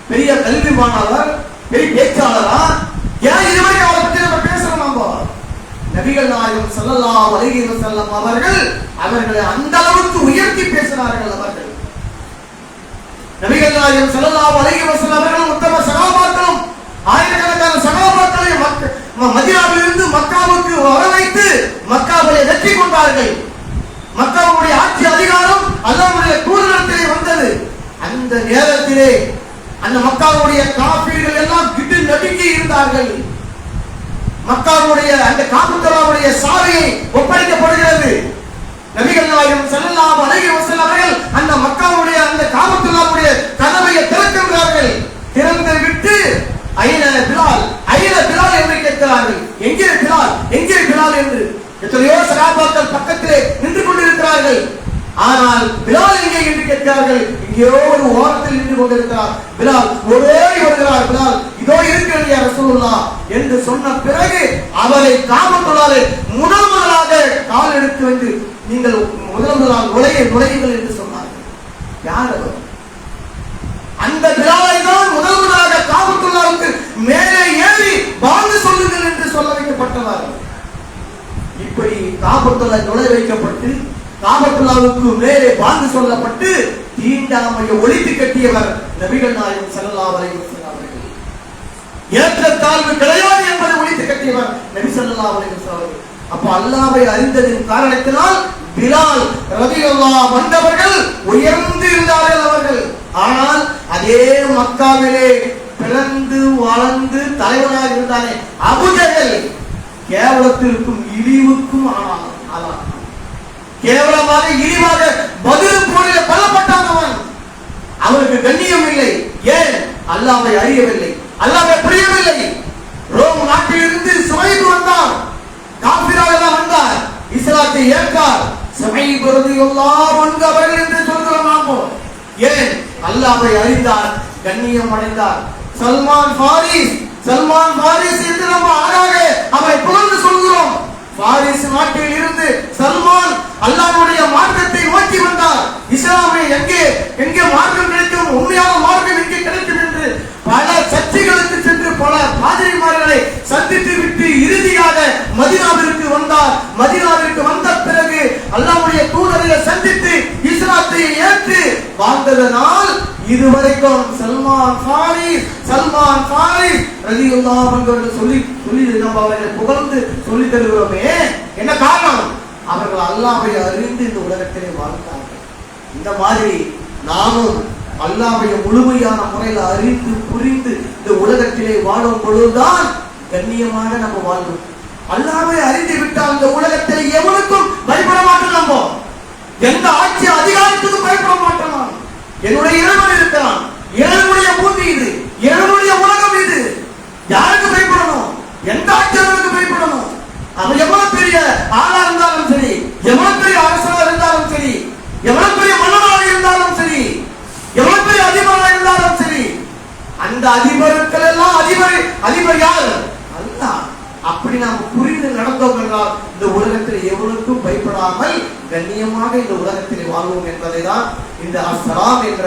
பெரிய கல்விமானவர், பெரிய பேச்சாளரா? ஏன் இதுவரைக்கும் அவரை பற்றி நம்ம பேசணும்? நம்ம நபிகள் நாயகம் ஸல்லல்லாஹு அலைஹி வஸல்லம் அவர்களை அந்த அளவுக்கு உயர்த்தி பேசினார்கள். அவர்கள் நபிகள் நாயகம் ஸல்லல்லாஹு அலைஹி வஸல்லம் அவர்கள் உத்தம சஹாபாக்களும் ஆயிரக்கணக்கான சஹாபாக்களை மதீனாவிலிருந்து மக்காவுக்கு வரவைத்து மக்காவை வெற்றி கொண்டார்கள். மக்காவுடைய ஆட்சி அதிகாரம் அல்லாஹ்வுடைய தூதரிடத்திலே வந்தது. அந்த நேரத்திலே அந்த மக்காவுடைய காஃபிர்கள் எல்லாம் கிட்டு நடுங்கி இருந்தார்கள். மக்காவுடைய அந்த காபத்துல்லாஹ்வுடைய சாவியை ஒப்படைக்கப்படுகிறது. நபிகள் நாயகம் ஸல்லல்லாஹு அலைஹி வஸல்லம் அவர்கள் அந்த மக்காவுடைய அந்த காபத்துல்லாஹ்வுடைய கதவை திறக்கிறார்கள். திறந்து விட்டு ஐன பிலால் என்று கேட்கிறார்கள். எங்கே பிலால் என்று எத்தனையோ சஹாபாக்கள் பக்கத்திலே நின்று கொண்டிருக்கிறார்கள். ஆனால் பிலால் எங்கே என்று கேட்கிறார்கள். எங்கேயோ ஒரு ஓரத்தில் நின்று கொண்டிருக்கிறார். பிலால் ஓடோடி வருகிறார். பிலால் இதோ இருக்கிறது யா ரசூலுல்லாஹ் என்று சொன்ன பிறகு அவரை காபத்துல்லாஹ்விலே முதலாக கால் எடுத்து வந்து நீங்கள் முதலாக நுழையுங்கள் என்று சொன்னார்கள். யார் அவர்? அந்த பிலாலை தான் முதலாக காபத்துல்லாஹ்வுக்கு மேலே ஏறி வாழ்ந்து சொல்லுங்கள் என்று சொல்ல வைக்கப்பட்டவர். இப்படி காபத்துல்லாஹ் நுழைய வைக்கப்பட்டு காபத்துல்லாஹ்வுக்கு மேலே வாழ்ந்து சொல்லப்பட்டு தீண்டாமையை ஒழித்து கட்டியவர் நபிகள் நாயகம் ஸல்லல்லாஹு அலைஹி வஸல்லம் அவர்கள். ஏற்றத்தாழ்வு கிடையாது என்பதை ஒழித்து கட்டியவர் நபி ஸல்லல்லாஹு அலைஹி வஸல்லம் அவர்கள். அப்ப அல்லாஹ்வை அறிந்ததின் காரணத்தினால் பிலால் ரலியல்லாஹு அன்ஹு அவர்கள் உயர்ந்து இருந்தார்கள் அவர்கள். ஆனால் அதே மக்காவிலே பிறந்து வளர்ந்து தலைவராக இருந்தானே அபூஜஹல் கேவலத்திற்கும் இழிவுக்கும் ஆனான். கேவலமாக இழிவாக பதில் போரிலே கொல்லப்பட்டவன். அவருக்கு கண்ணியம் இல்லை. ஏன்? அல்லாஹ்வை அறியவில்லை, அல்லாஹ்வை புரியவில்லை. ரோம் நாட்டிலிருந்து சுவைப் வந்தார், காபிராக வந்தார், இஸ்லாத்தை ஏற்றார். சுவைப் ரலியல்லாஹு அன்ஹு அவர்கள் என்று சொல்கிறோம் நாம. ஏன்? அல்லாஹ்வை அறிந்தார், கண்ணியம் அடைந்தார். சல்மான் பாரிஸ் என்று நம்ம அழகாக அவரை புகழ்ந்து சொல்கிறோம். பாரிஸ் நாட்டில் இருந்து சல்மான் அல்லாஹ்வுடைய மார்க்கத்தை நோக்கி வந்தார். இஸ்லாமை எங்கே மார்க்கம் கிடைக்கும், உண்மையான மதீனாவிற்கு வந்தார். மதீனாவிற்கு வந்த பிறகு அல்லாஹ்வுடைய தூதரை சந்தித்து இஸ்லாத்தை ஏற்று வாழ்ந்ததனால் இதுவரைக்கும் சல்மான் ஃபாரிஸ் ரலியல்லாஹு அன்ஹு சொல்லி நம்ம அவர்களை புகழ்ந்து சொல்லி தருகிறோமே. என்ன காரணம்? அவர்கள் அல்லாஹ்வை அறிந்து இந்த உலகத்திலே வாழ்ந்தார்கள். இந்த மாதிரி நாமும் அல்லாஹ்வை முழுமையான முறையில் அறிந்து புரிந்து இந்த உலகத்திலே வாழும் பொழுதுதான் கண்ணியமாக நம்ம வாழ்வோம். அல்லாஹ்வை அறிந்து விட்டால் இந்த உலகத்திலே எவனுக்கும் பயப்பட மாட்டோம். நம்ம எந்த ஆட்சி அதிகாரத்துக்கும் பயப்பட மாட்டோம். என்னுடைய இறைவன் இருக்கிறான், என்னுடைய பூமி இது, என்னுடைய உலகம் இது. யாருக்கு பயப்படணும்? எந்த ஆட்சியாளருக்கு பயப்படணும்? அவன் எவ்வளவு பெரிய ஆளா இருந்தாலும் சரி, எவ்வளவு பெரிய அரசராக இருந்தாலும் சரி, எவ்வளவு பெரிய மன்னனாக இருந்தாலும் சரி, எவ்வளவு பெரிய அதிபராக இருந்தாலும் சரி, அந்த அதிபர்கள் எல்லாம் அதிபர் யார்? அல்லாஹ். அப்படி நாம் புரிந்து நடந்தோம் என்றால் இந்த உலகத்தில் எவனுக்கும் பயப்படாமல் கண்ணியமாக இந்த உலகத்தில் வாழ்வோம் என்பதை தான் இந்த அஸ்ஸலாம் என்ற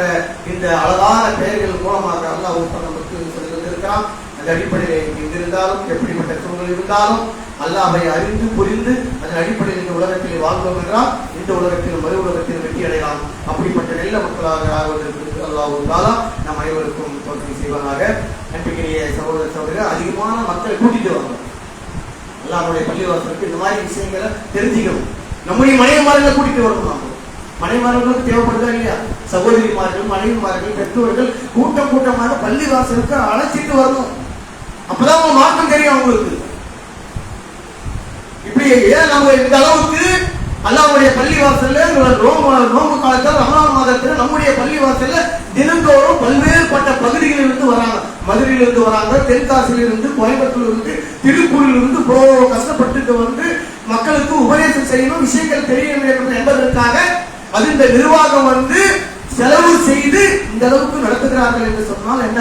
இந்த அழகான பெயர்கள் மூலமாக அல்லாஹ் நமக்கு சொல்லி வந்திருக்கிறான். அந்த அடிப்படையில் எங்கிருந்தாலும் எப்படிப்பட்ட சூழ்நிலை இருந்தாலும் அல்லாஹ்வை அறிந்து புரிந்து அதன் அடிப்படையில் இந்த உலகத்தில் வாழ்ந்தோம் என்றால் இந்த உலகத்தில் மறு உலகத்தில் வெற்றி அடையலாம். அப்படிப்பட்ட நல்ல மக்களாக ஆகுவதற்கு அல்லாஹ் தஆலா நம் அனைவருக்கும் தோல்வி செய்வானாக. அன்பிற்குரிய சகோதர சகோதரிகள், அதிகமான மக்களை கூட்டிட்டு வாங்க. அல்லாஹ்வுடைய பள்ளிவாசலுக்கு இந்த மாதிரி விஷயங்களை தெரிஞ்சுக்கணும். நம்முடைய மனைவிமார்களை கூட்டிட்டு வரணும். மனைவிமார்களுக்கு தேவைப்படுதா இல்லையா? சகோதரிமார்கள், மனைவிமார்கள், பெற்றோர்கள் கூட்டமாக பள்ளிவாசலுக்கு அழைச்சிட்டு வரணும். அப்பதான் அவங்க மாற்றம் தெரியும் அவங்களுக்கு. இப்படி ஏன் நம்ம இந்த அளவுக்கு அல்லாஹ்வுடைய பள்ளிவாசல்ல நோம்பு காலத்தில் ரமலான் மாதத்தில் நம்முடைய பள்ளிவாசல்ல தினந்தோறும் பல்வேறுபட்ட பகுதிகளிலிருந்து வராங்க. மதுரையிலிருந்து வராங்க, தென்காசியிலிருந்து, கோயம்புத்தூரிலிருந்து, திருப்பூரிலிருந்து கஷ்டப்பட்டு வந்து மக்களுக்கு உபதேசம் செய்யணும், விஷயங்கள் தெரிய வேண்டும் என்பதற்காக அது இந்த நிர்வாகம் வந்து செலவு செய்து இந்த அளவுக்கு நடத்துகிறார்கள் என்று சொன்னால் என்ன?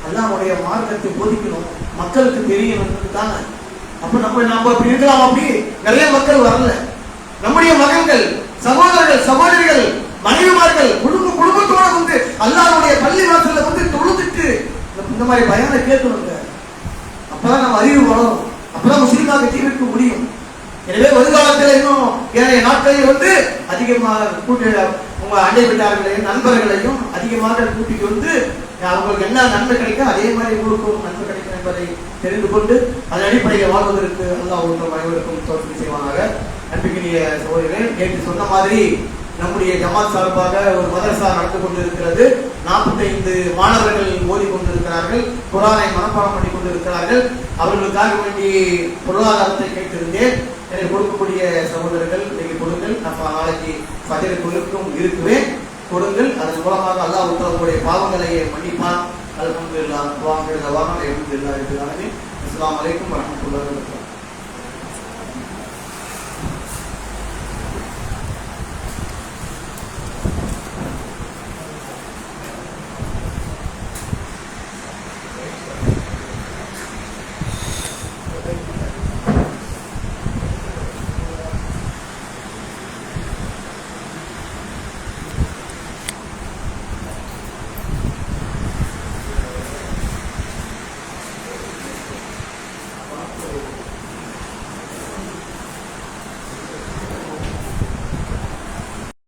அல்லாஹ்வுடைய மார்க்கத்தை போதிக்கணும், மக்களுக்கு தெரியணும் தானே. அப்ப நம்ம அப்படி இருக்கலாம். அப்படி நிறைய மக்கள் வரல. நம்முடைய மகன்கள், சகோதரர்கள், சகோதரிகள், மனைவிமார்கள் குடும்பத்தோட வந்து அல்லாஹ்வுடைய பள்ளி வாசல்ல வந்து தொழுதுட்டு இந்த மாதிரி பயானை கேட்கணுங்க. அப்பதான் நம்ம அறிவு வளரும், அப்பதான் முஸ்லிமாக ஜீவிக்க முடியும். எனவே வருங்காலத்தில் இன்னும் ஏனைய நாட்களில் வந்து அதிகமாக கூட்டி உங்க அண்டை வீட்டார்களையும் நண்பர்களையும் அதிகமாக கூட்டிட்டு வந்து அவங்களுக்கு என்ன நன்மை கிடைக்கும் அதே மாதிரி உங்களுக்கும் நன்மை கிடைக்கும் என்பதை தெரிந்து கொண்டு அதன் அடிப்படையில் வாழ்வதற்கு அல்லாஹ் அனைவருக்கும் தோல்வி செய்வானாக. அன்பிற்குரிய சகோதரர்களே, நேற்று சொன்ன மாதிரி நம்முடைய ஜமாத் சார்பாக ஒரு மதரசா நடந்து கொண்டிருக்கிறது. 45 மாணவர்கள் ஓதி கொண்டிருக்கிறார்கள், குர்ஆனை மனப்பாடம் பண்ணி கொண்டிருக்கிறார்கள். அவர்களுக்காக வேண்டி பொருளாதாரத்தை கேட்டிருந்தேன். எனக்கு கொடுக்கக்கூடிய சகோதரர்கள் நீங்கள் கொடுங்கள், நான் நாளைக்கு ஃபஜ்ருக்கும் இருக்குவேன், கொடுங்கள். அதன் மூலமாக அல்லாஹ் உங்களுடைய பாவங்களை மன்னிப்பான். அல்ஹம்துலில்லாஹ். அஸ்ஸலாமு அலைக்கும் வரஹ்மத்துல்லாஹி வபரகாத்துஹு.